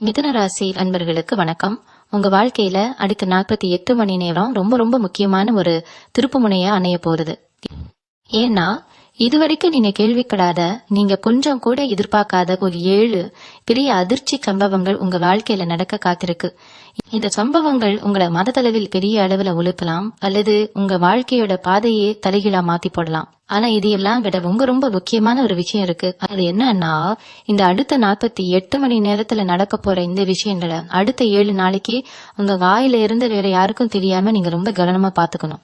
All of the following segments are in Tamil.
மிதுன ராசி அன்பர்களுக்கு வணக்கம். உங்க வாழ்க்கையில அடுத்த 48 மணி நேரம் ரொம்ப ரொம்ப முக்கியமான ஒரு திருப்பு முனையா அமைய போறது. ஏன்னா இதுவரைக்கும் நீங்க கேள்விப்படாத, நீங்க கொஞ்சம் கூட எதிர்பார்க்காத ஒரு 7 பெரிய அதிர்ச்சி சம்பவங்கள் உங்க வாழ்க்கையில நடக்க காத்திருக்கு. இந்த சம்பவங்கள் உங்களை மனதளவில் பெரிய அளவுல உழுப்பலாம், அல்லது உங்க வாழ்க்கையோட பாதையே தலைகீழா மாத்தி போடலாம். ஆனா இது எல்லாம் விட ரொம்ப முக்கியமான ஒரு விஷயம் இருக்கு. அது என்னன்னா, இந்த அடுத்த 48 மணி நேரத்துல நடக்க போற இந்த விஷயங்களை அடுத்த 7 நாளைக்கு உங்க வாயில இருந்து வேற யாருக்கும் தெரியாம நீங்க ரொம்ப கவனமா பாத்துக்கணும்.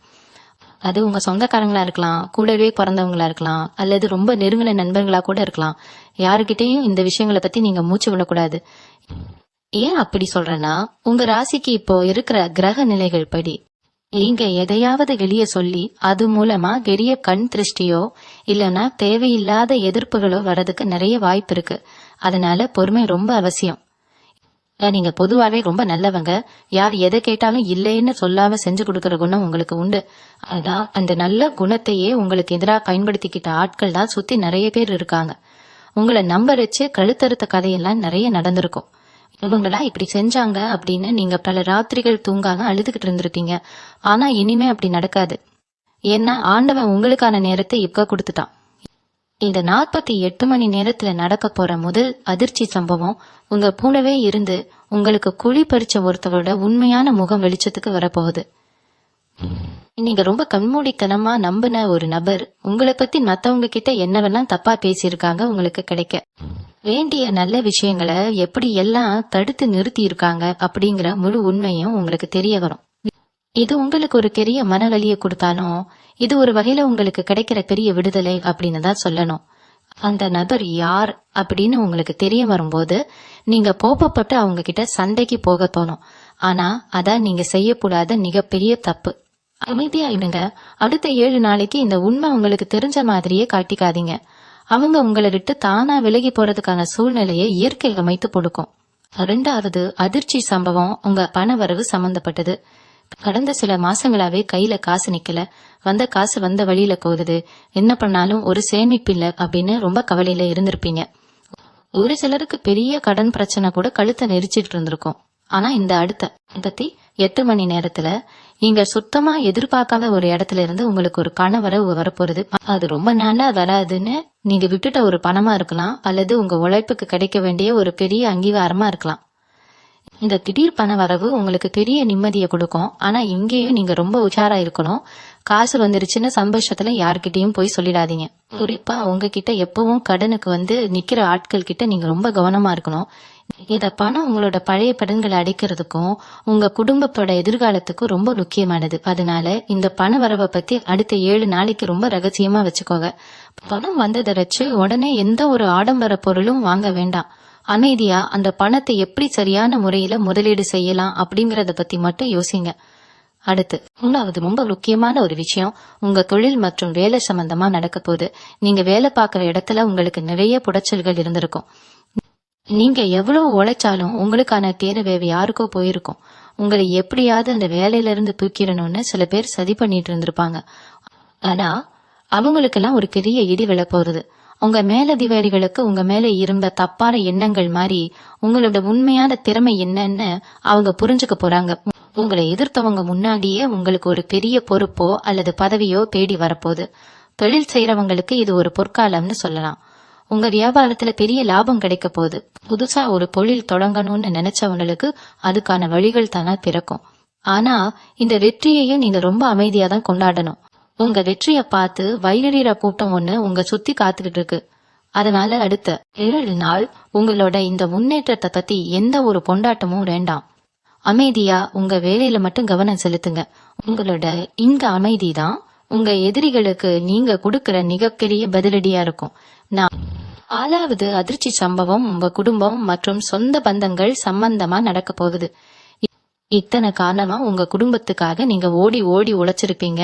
அது உங்க சொந்தக்காரங்களா இருக்கலாம், கூடவே பிறந்தவங்களா இருக்கலாம், அல்லது ரொம்ப நெருங்கின நண்பர்களா கூட இருக்கலாம். யாருக்கிட்டையும் இந்த விஷயங்களை பத்தி நீங்க மூச்சு விடக்கூடாது. ஏன் அப்படி சொல்றேன்னா, உங்க ராசிக்கு இப்போ இருக்கிற கிரக நிலைகள் படி நீங்க எதையாவது வெளியே சொல்லி அது மூலமா பெரிய கண் திருஷ்டியோ இல்லைன்னா தேவையில்லாத எதிர்ப்புகளோ வர்றதுக்கு நிறைய வாய்ப்பு இருக்கு. அதனால பொறுமை ரொம்ப அவசியம். நீங்க பொதுவாவே ரொம்ப நல்லவங்க, யார் எதை கேட்டாலும் இல்லைன்னு சொல்லாம செஞ்சு கொடுக்கற குணம் உங்களுக்கு உண்டு. அதான் அந்த நல்ல குணத்தையே உங்களுக்கு எதிராக பயன்படுத்திக்கிட்ட ஆட்கள் தான் சுத்தி நிறைய பேர் இருக்காங்க. உங்களை நம்ப வச்சு கழுத்தறுத்த கதையெல்லாம் நிறைய நடந்திருக்கும். இவங்களா இப்படி செஞ்சாங்க அப்படின்னு நீங்க பல ராத்திரிகள் தூங்காம அழுதுகிட்டு இருந்திருப்பீங்க. ஆனா இனிமே அப்படி நடக்காது. ஏன்னா ஆண்டவன் உங்களுக்கான நேரத்தை இப்ப கொடுத்துட்டான். இந்த 48 மணி நேரத்துல நடக்க போற முதல் அதிர்ச்சி சம்பவம் உங்க கூடவே இருந்து உங்களுக்கு குழி பறிச்ச ஒருத்தரோட உண்மையான முகம் வெளிச்சத்துக்கு வரப்போகுது. நீங்க ரொம்ப கண்மூடித்தனமா நம்பின ஒரு நபர் உங்களை பத்தி மத்தவங்க கிட்ட என்னவெல்லாம் தப்பா பேசியிருக்காங்க உங்களுக்கு கிடைக்க வேண்டிய நல்ல விஷயங்களை எப்படி எல்லாம் தடுத்து நிறுத்தி இருக்காங்க அப்படிங்கிற முழு உண்மையும் உங்களுக்கு தெரிய வரும். இது உங்களுக்கு ஒரு பெரிய மனவலியை கொடுத்தாலும் இது ஒரு வகையில உங்களுக்கு கிடைக்கிற பெரிய விடுதலை அப்படின்னு தான் சொல்லணும். அந்த நபர் யார் அப்படின்னு உங்களுக்கு தெரிய வரும்போது நீங்க கோபப்பட்டு அவங்க கிட்ட சண்டைக்கு போக தோணும். ஆனா அதான் நீங்க செய்யக்கூடாத மிகப்பெரிய தப்பு. அமைதியா இருங்க. அடுத்த 7 நாளைக்கு இந்த உண்மை உங்களுக்கு தெரிஞ்ச மாதிரியே காட்டிக்காதீங்க. அவங்க உங்களை விட்டு தானா விலகி போறதுக்கான சூழ்நிலையை இயற்கை அமைத்து கொடுக்கும். 2வது அதிர்ச்சி சம்பவம் உங்க பண வரவு சம்பந்தப்பட்டது. கடந்த சில மாசங்களாவே கையில காசு நிக்கல, வந்த காசு வந்த வழியில போகுது, என்ன பண்ணாலும் ஒரு சேமிப்பு இல்ல அப்படின்னு ரொம்ப கவலையில இருந்திருப்பீங்க. ஒரு சிலருக்கு பெரிய கடன் பிரச்சனை கூட கழுத்தை நெரிச்சிட்டு இருந்திருக்கும். ஆனா இந்த அடுத்த 8 மணி நேரத்துல நீங்க சுத்தமா எதிர்பார்க்காத ஒரு இடத்துல இருந்து உங்களுக்கு ஒரு பண வரவு வரப்போறது. அது ரொம்ப நாளா வராதுன்னு நீங்க விட்டுட்ட ஒரு பணமா இருக்கலாம், அல்லது உங்க உழைப்புக்கு கிடைக்க வேண்டிய ஒரு பெரிய அங்கீகாரமா இருக்கலாம். இந்த திடீர் பண வரவு உங்களுக்கு பெரிய நிம்மதியை கொடுக்கும். ஆனா இங்கேயும் நீங்க ரொம்ப உஷாரா இருக்கணும். காசு வந்துருச்சுன்னு சந்தோஷத்துல யாருக்கிட்டையும் போய் சொல்லிடாதீங்க. குறிப்பா உங்ககிட்ட எப்பவும் கடனுக்கு நிக்கிற ஆட்கள் கிட்ட நீங்க ரொம்ப கவனமா இருக்கணும். இத பணம் உங்களோட பழைய கடன்களை அடைக்கிறதுக்கும் உங்க குடும்பத்தோட எதிர்காலத்துக்கும் ரொம்ப முக்கியமானது. அதனால இந்த பண வரவை பத்தி அடுத்த 7 நாளைக்கு ரொம்ப ரகசியமா வச்சுக்கோங்க. பணம் வந்ததை வச்சு உடனே எந்த ஒரு ஆடம்பர பொருளும் வாங்க வேண்டாம். அமைதியா அந்த பணத்தை எப்படி சரியான முறையில முதலீடு செய்யலாம் அப்படிங்கறத பத்தி மட்டும் யோசிங்க. அடுத்து 3வது ரொம்ப முக்கியமான ஒரு விஷயம் உங்க தொழில் மற்றும் வேலை சம்பந்தமா நடக்க போகுது. நீங்க வேலை பார்க்கிற இடத்துல உங்களுக்கு நிறைய புடைச்சல்கள் இருந்திருக்கும். நீங்க எவ்வளவு உழைச்சாலும் உங்களுக்கான பேரு வேற யாருக்கோ போயிருக்கும். உங்களை எப்படியாவது அந்த வேலையில இருந்து தூக்கிடணும்னு சில பேர் சதி பண்ணிட்டு இருந்திருப்பாங்க. ஆனா அவங்களுக்கெல்லாம் ஒரு பெரிய இடி விழ போறது. உங்க மேலதிகாரிகளுக்கு உங்க மேல இருந்த தப்பான எண்ணங்கள் மாதிரி உங்களோட உண்மையான திறமை என்னன்னு அவங்க புரிஞ்சுக்க போறாங்க. உங்களை எதிர்த்தவங்க முன்னாடியே உங்களுக்கு ஒரு பெரிய பொறுப்போ அல்லது பதவியோ தேடி வரப்போகுது. தொழில் செய்யறவங்களுக்கு இது ஒரு பொற்காலம்னு சொல்லலாம். உங்க வியாபாரத்துல பெரிய லாபம் கிடைக்க போகுது. புதுசா ஒரு தொழில் தொடங்கணும்னு நினைச்சவங்களுக்கு அதுக்கான வழிகள் தானா பிறக்கும். ஆனா இந்த வெற்றியையும் நீங்க ரொம்ப அமைதியா தான் கொண்டாடணும். உங்க வெற்றிய பார்த்து வயிறீர கூட்டம் ஒண்ணு உங்க சுத்தி காத்துக்கிட்டு இருக்கு. அதனால அடுத்த 7 நாள் உங்களோட இந்த முன்னேற்றத்தை பத்தி எந்த ஒரு கொண்டாட்டமும் வேண்டாம். அமைதியா உங்க வேலையில மட்டும் கவனம் செலுத்துங்க. உங்களோட இந்த அமைதி தான் உங்க எதிரிகளுக்கு நீங்க கொடுக்கிற மிகப்பெரிய பதிலடியா இருக்கும். 4வது அதிர்ச்சி சம்பவம் உங்க குடும்பம் மற்றும் சொந்த பந்தங்கள் சம்பந்தமா நடக்க போகுது. இத்தனை காரணமா உங்க குடும்பத்துக்காக நீங்க ஓடி ஓடி உழைச்சிருப்பீங்க.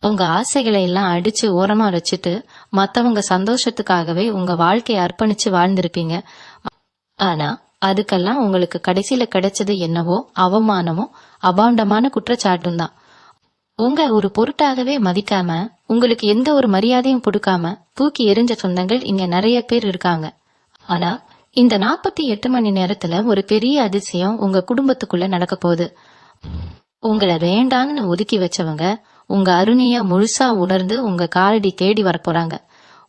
உங்க ஆசைகளை எல்லாம் அடிச்சு ஓரமா வச்சுட்டு மத்தவங்க சந்தோஷத்துக்காகவே உங்க வாழ்க்கையை அர்ப்பணிச்சு வாழ்ந்திருப்பீங்க. ஆனா அதுக்கெல்லாம் உங்களுக்கு கடைசியில கிடைச்சது என்னவோ அவமானமோ அபாண்டமான குற்றச்சாட்டும் தான். உங்க ஒரு பொருட்டாகவே மதிக்காம உங்களுக்கு எந்த ஒரு மரியாதையும் கொடுக்காம தூக்கி எரிஞ்ச சொந்தங்கள் இங்க நிறைய பேர் இருக்காங்க. ஆனா இந்த 48 மணி நேரத்துல ஒரு பெரிய அதிசயம் உங்க குடும்பத்துக்குள்ள நடக்க போகுது. உங்களை வேண்டான்னு ஒதுக்கி வச்சவங்க உங்க அருணைய முழுசா உணர்ந்து உங்க காலடி தேடி வரப்போறாங்க.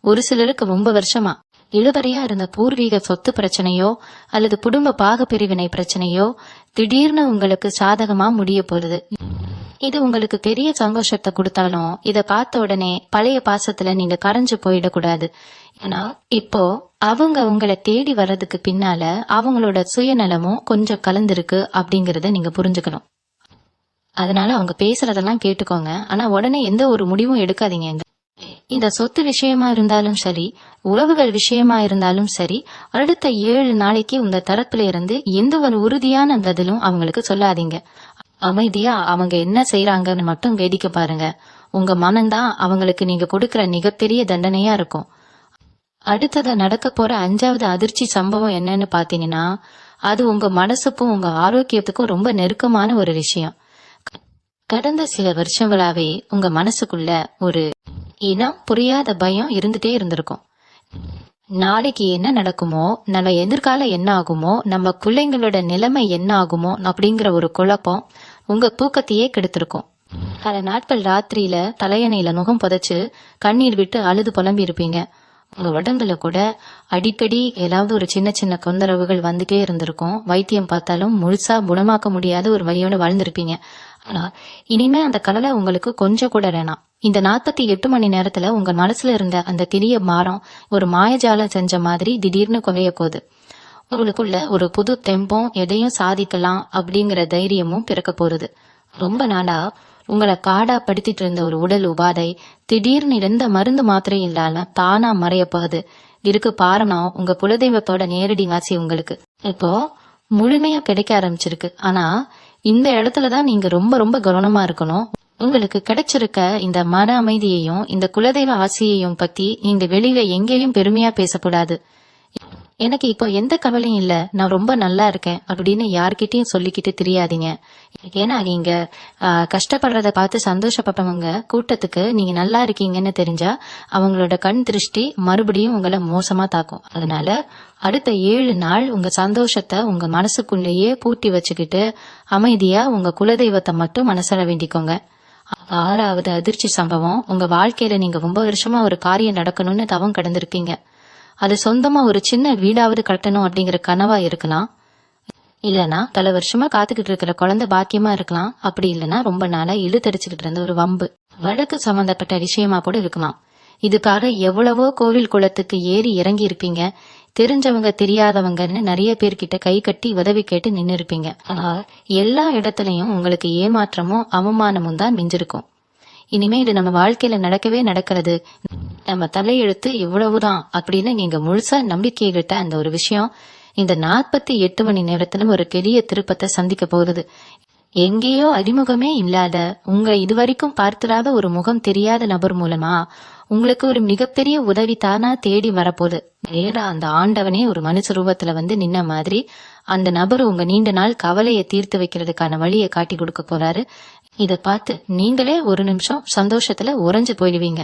ஒரு சிலருக்கு ரொம்ப வருஷமா இழுபறியா இருந்த பூர்வீக சொத்து பிரச்சனையோ அல்லது குடும்ப பாகப்பிரிவினை பிரச்சனையோ திடீர்னு உங்களுக்கு சாதகமா முடிய போகுது. இது உங்களுக்கு பெரிய சந்தோஷத்தை கொடுத்தாலும் இத பார்த்த உடனே பழைய பாசத்துல நீங்க கரைஞ்சு போயிடக்கூடாது. ஏன்னா இப்போ அவங்க உங்களை தேடி வர்றதுக்கு பின்னால அவங்களோட சுயநலமும் கொஞ்சம் கலந்துருக்கு அப்படிங்கறத நீங்க புரிஞ்சுக்கணும். அதனால அவங்க பேசுறதெல்லாம் கேட்டுக்கோங்க. ஆனா உடனே எந்த ஒரு முடிவும் எடுக்காதீங்க. இந்த சொத்து விஷயமா இருந்தாலும் சரி, உறவுகள் விஷயமா இருந்தாலும் சரி, அடுத்த 7 நாளைக்கு உங்க தரப்புல இருந்து எந்த ஒரு உறுதியான பதிலும் அவங்களுக்கு சொல்லாதீங்க. அமைதியா அவங்க என்ன செய்யறாங்கன்னு மட்டும் வேடிக்கை பாருங்க. உங்க மனம்தான் அவங்களுக்கு நீங்க கொடுக்கற மிகப்பெரிய தண்டனையா இருக்கும். அடுத்ததா நடக்க போற 5வது அதிர்ச்சி சம்பவம் என்னன்னு பாத்தீங்கன்னா, அது உங்க மனசுக்கும் உங்க ஆரோக்கியத்துக்கும் ரொம்ப நெருக்கமான ஒரு விஷயம். கடந்த சில வருஷங்களாவே உங்க மனசுக்குள்ள ஒரு இனம் புரியாத பயம் இருந்துட்டே இருந்திருக்கும். நாளைக்கு என்ன நடக்குமோ, நம்ம எதிர்காலம் என்ன ஆகுமோ, நம்ம பிள்ளைங்களோட நிலைமை என்ன ஆகுமோ அப்படிங்கிற ஒரு குழப்பம் உங்க தூக்கத்தையே கெடுத்திருக்கும். பல நாட்கள் ராத்திரியில தலையணையில முகம் புதைச்சு கண்ணீர் விட்டு அழுது புலம்பி இருப்பீங்க. உங்க உடம்புல கூட அடிக்கடி ஏதாவது ஒரு சின்ன சின்ன தொந்தரவுகள் வந்துட்டே இருந்திருக்கும். வைத்தியம் பார்த்தாலும் முழுசா குணமாக்க முடியாத ஒரு வழியோட வாழ்ந்திருப்பீங்க. ஆனா இனிமே அந்த கவலை உங்களுக்கு கொஞ்சம் கூட வேணாம். இந்த 48 மணி நேரத்துல உங்க மனசுல இருந்த அந்த திரிய பாரம் ஒரு மாயஜாலம் செஞ்ச மாதிரி திடீர்னு குறைய போகுது. உங்களுக்குள்ள ஒரு புது தெம்பம், எதையும் சாதிக்கலாம் அப்படிங்கிற தைரியமும் பிறக்க போகுது. ரொம்ப நாளா உங்களை காடா படுத்திட்டு இருந்த ஒரு உடல் உபாதை திடீர்னு எந்த மருந்து மாத்திரையும் இல்லாம தானா மறைய போகுது. இதுக்கு காரணம் உங்க குலதெய்வத்தோட நேரடி ஆசி உங்களுக்கு இப்போ முழுமையா கிடைக்க ஆரம்பிச்சிருக்கு. ஆனா இந்த இடத்துலதான் நீங்க ரொம்ப ரொம்ப கவனமா இருக்கணும். உங்களுக்கு கிடைச்சிருக்க இந்த மன அமைதியையும் இந்த குலதெய்வ ஆசையையும் பத்தி நீங்க வெளியில எங்கேயும் பெருமையா பேசக்கூடாது. எனக்கு இப்போ எந்த கவலையும் இல்ல, நான் ரொம்ப நல்லா இருக்கேன் அப்படின்னு யார்கிட்டயும் சொல்லிக்கிட்டு தெரியாதீங்க. ஏன்னா நீங்க கஷ்டப்படுறத பார்த்து சந்தோஷப்பட்டவங்க கூட்டத்துக்கு நீங்க நல்லா இருக்கீங்கன்னு தெரிஞ்சா அவங்களோட கண் திருஷ்டி மறுபடியும் உங்களை மோசமா தாக்கும். அதனால அடுத்த 7 நாள் உங்க சந்தோஷத்தை உங்க மனசுக்குள்ளேயே பூட்டி வச்சுக்கிட்டு அமைதியா உங்க குலதெய்வத்தை மட்டும் மனசுல வேண்டிக்கோங்க. 6வது அதிர்ச்சி சம்பவம், உங்க வாழ்க்கையில நீங்க ரொம்ப வருஷமா ஒரு காரியம் நடக்கணும்னு தவம் கடந்திருக்கீங்க. அது சொந்தமா ஒரு சின்ன வீடாவது கட்டணும் அப்படிங்கிற கனவா இருக்கலாம். இல்லனா பல வருஷமா காத்துக்கிட்டு இருக்கிற குழந்தை பாக்கியமா இருக்கலாம். அப்படி இல்லைன்னா ரொம்ப நாளா இழுத்தடிச்சுக்கிட்டு இருந்த ஒரு வம்பு வழக்கு சம்பந்தப்பட்ட விஷயமா கூட இருக்கலாம். இதுக்காக எவ்வளவோ கோவில் குளத்துக்கு ஏறி இறங்கி இருப்பீங்க. தெரிஞ்சவங்க தெரியாதவங்கன்னு நிறைய பேர்கிட்ட கை கட்டி உதவி கேட்டு நின்னு இருப்பீங்க. ஆனா எல்லா இடத்துலயும் உங்களுக்கு ஏமாற்றமும் அவமானமும் தான் மிஞ்சிருக்கும். இனிமே இது நம்ம வாழ்க்கையில நடக்கவே நடக்கிறது, நம்ம தலையெழுத்து இவ்வளவுதான் அப்படின்னு நீங்க முழுசா நம்பிக்கைகிட்ட அந்த ஒரு விஷயம் இந்த 48 மணி நேரத்துல ஒரு பெரிய திருப்பத்தை சந்திக்க போகுது. எங்கேயோ அறிமுகமே இல்லாத உங்க இதுவரைக்கும் பார்த்திராத ஒரு முகம் தெரியாத நபர் மூலமா உங்களுக்கு ஒரு மிகப்பெரிய உதவி தானா தேடி வரப்போகுது. நேரா அந்த ஆண்டவனே ஒரு மனுஷ ரூபத்துல வந்து நின்ன மாதிரி அந்த நபர் உங்க நீண்ட நாள் கவலையை தீர்த்து வைக்கிறதுக்கான வழியை காட்டி கொடுக்க போறாரு. இத பார்த்து நீங்களே ஒரு நிமிஷம் சந்தோஷத்துல உறைஞ்சு போயிடுவீங்க.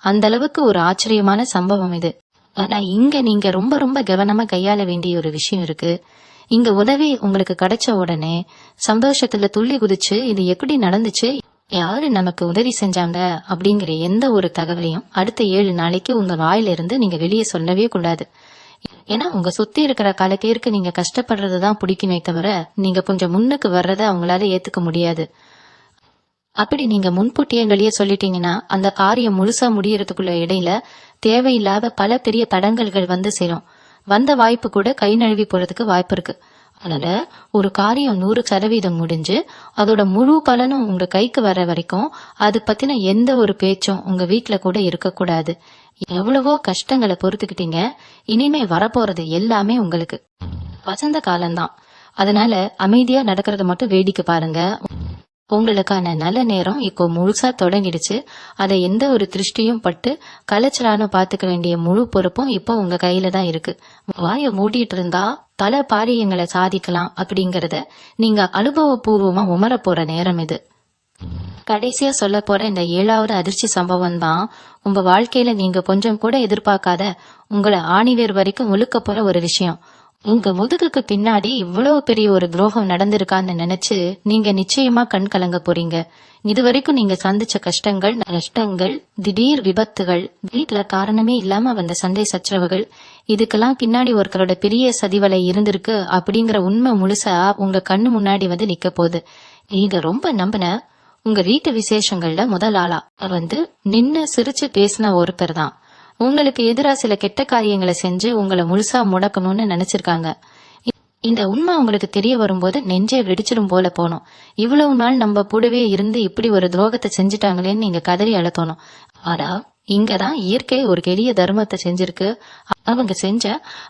அந்த அளவுக்கு ஒரு ஆச்சரியமான சம்பவம் இது. ஆனா இங்க நீங்க ரொம்ப ரொம்ப கவனமா கையாள வேண்டிய ஒரு விஷயம் இருக்கு. இங்க உதவி உங்களுக்கு கிடைச்ச உடனே சந்தோஷத்துல துள்ளி குதிச்சு இது எப்படி நடந்துச்சு, யாரு நமக்கு உதவி செஞ்சாங்க அப்படிங்கிற எந்த ஒரு தகவலையும் அடுத்த 7 நாளைக்கு உங்க வாயில இருந்து நீங்க வெளியே சொல்லவே கூடாது. ஏன்னா உங்க சுத்தி இருக்கிற பல பேருக்கு நீங்க கஷ்டப்படுறதுதான் பிடிக்குமே தவிர நீங்க கொஞ்சம் முன்னுக்கு வர்றத அவங்களால ஏத்துக்க முடியாது. அப்படி நீங்க முன்கூட்டியே வெளியே சொல்லிட்டீங்கன்னா அந்த காரியம் முழுசா முடியறதுக்குள்ள இடையில தேவையில்லாத பல பெரிய தடங்கல்கள் வந்து சேரும். வந்த வாய்ப்பு கூட கை நழுவி போறதுக்கு வாய்ப்பு இருக்கு. அதனால ஒரு காரியம் 100% முடிஞ்சு அதோட முழு பலனும் உங்க கைக்கு வர வரைக்கும் அது பத்தின எந்த ஒரு பேச்சும் உங்க வீட்டுல கூட இருக்கக்கூடாது. எவ்வளவோ கஷ்டங்களை பொறுத்துக்கிட்டீங்க, இனிமே வரப்போறது எல்லாமே உங்களுக்கு வசந்த காலம்தான். அதனால அமைதியா நடக்கிறத மட்டும் வேடிக்கை பாருங்க. உங்களுக்கான நல்ல நேரம் இப்போ முழுசா தொடங்கிடுச்சு. அதை எந்த ஒரு திருஷ்டியும் பட்டு கலைச்சலான பாத்துக்க வேண்டிய முழு பொறுப்பும் இப்போ உங்க கையில தான் இருக்கு. வாய மூடிட்டு இருந்தா பல காரியங்களை சாதிக்கலாம் அப்படிங்கறத நீங்க அனுபவபூர்வமா உணர போற நேரம் இது. கடைசியா சொல்ல போற இந்த 7வது அதிர்ச்சி சம்பவம் தான் உங்க வாழ்க்கையில நீங்க கொஞ்சம் கூட எதிர்பார்க்காத உங்களை ஆணிவேர் வரைக்கும் ஒழுக்க போற ஒரு விஷயம். உங்க முதுகுக்கு பின்னாடி இவ்வளவு பெரிய ஒரு துரோகம் நடந்திருக்கான்னு நினைச்சு நீங்க நிச்சயமா கண் கலங்க போறீங்க. இதுவரைக்கும் நீங்க சந்திச்ச நஷ்டங்கள், திடீர் விபத்துகள், வீட்டுல காரணமே இல்லாம வந்த சண்டை சச்சரவுகள், இதுக்கெல்லாம் பின்னாடி ஒருத்தரோட பெரிய சதிவலை இருந்திருக்கு அப்படிங்கிற உண்மை முழுசா உங்க கண்ணு முன்னாடி வந்து நிக்க போகுது. நீங்க ரொம்ப நம்பின உங்க வீட்டு விசேஷங்கள்ல முதல் ஆளா நின்னு சிரிச்சு பேசின ஒருத்தர் தான் உங்களுக்கு எதிரா சில கெட்ட காரியங்களை செஞ்சு உங்களை முழுசா முடக்கணும்னு நினைச்சிருக்காங்க. இந்த உண்மை உங்களுக்கு தெரிய வரும்போது நெஞ்சே வெடிச்சிடும் போல போனோம். இவ்வளவு நாள் நம்ம கூடவே இருந்து இப்படி ஒரு துரோகத்தை செஞ்சுட்டாங்களேன்னு நீங்க கதறி அழத்தணும். ஆனா இங்கதான் இயற்கை ஒரு பெரிய தர்மத்தை செஞ்சிருக்கு. அவங்க செஞ்ச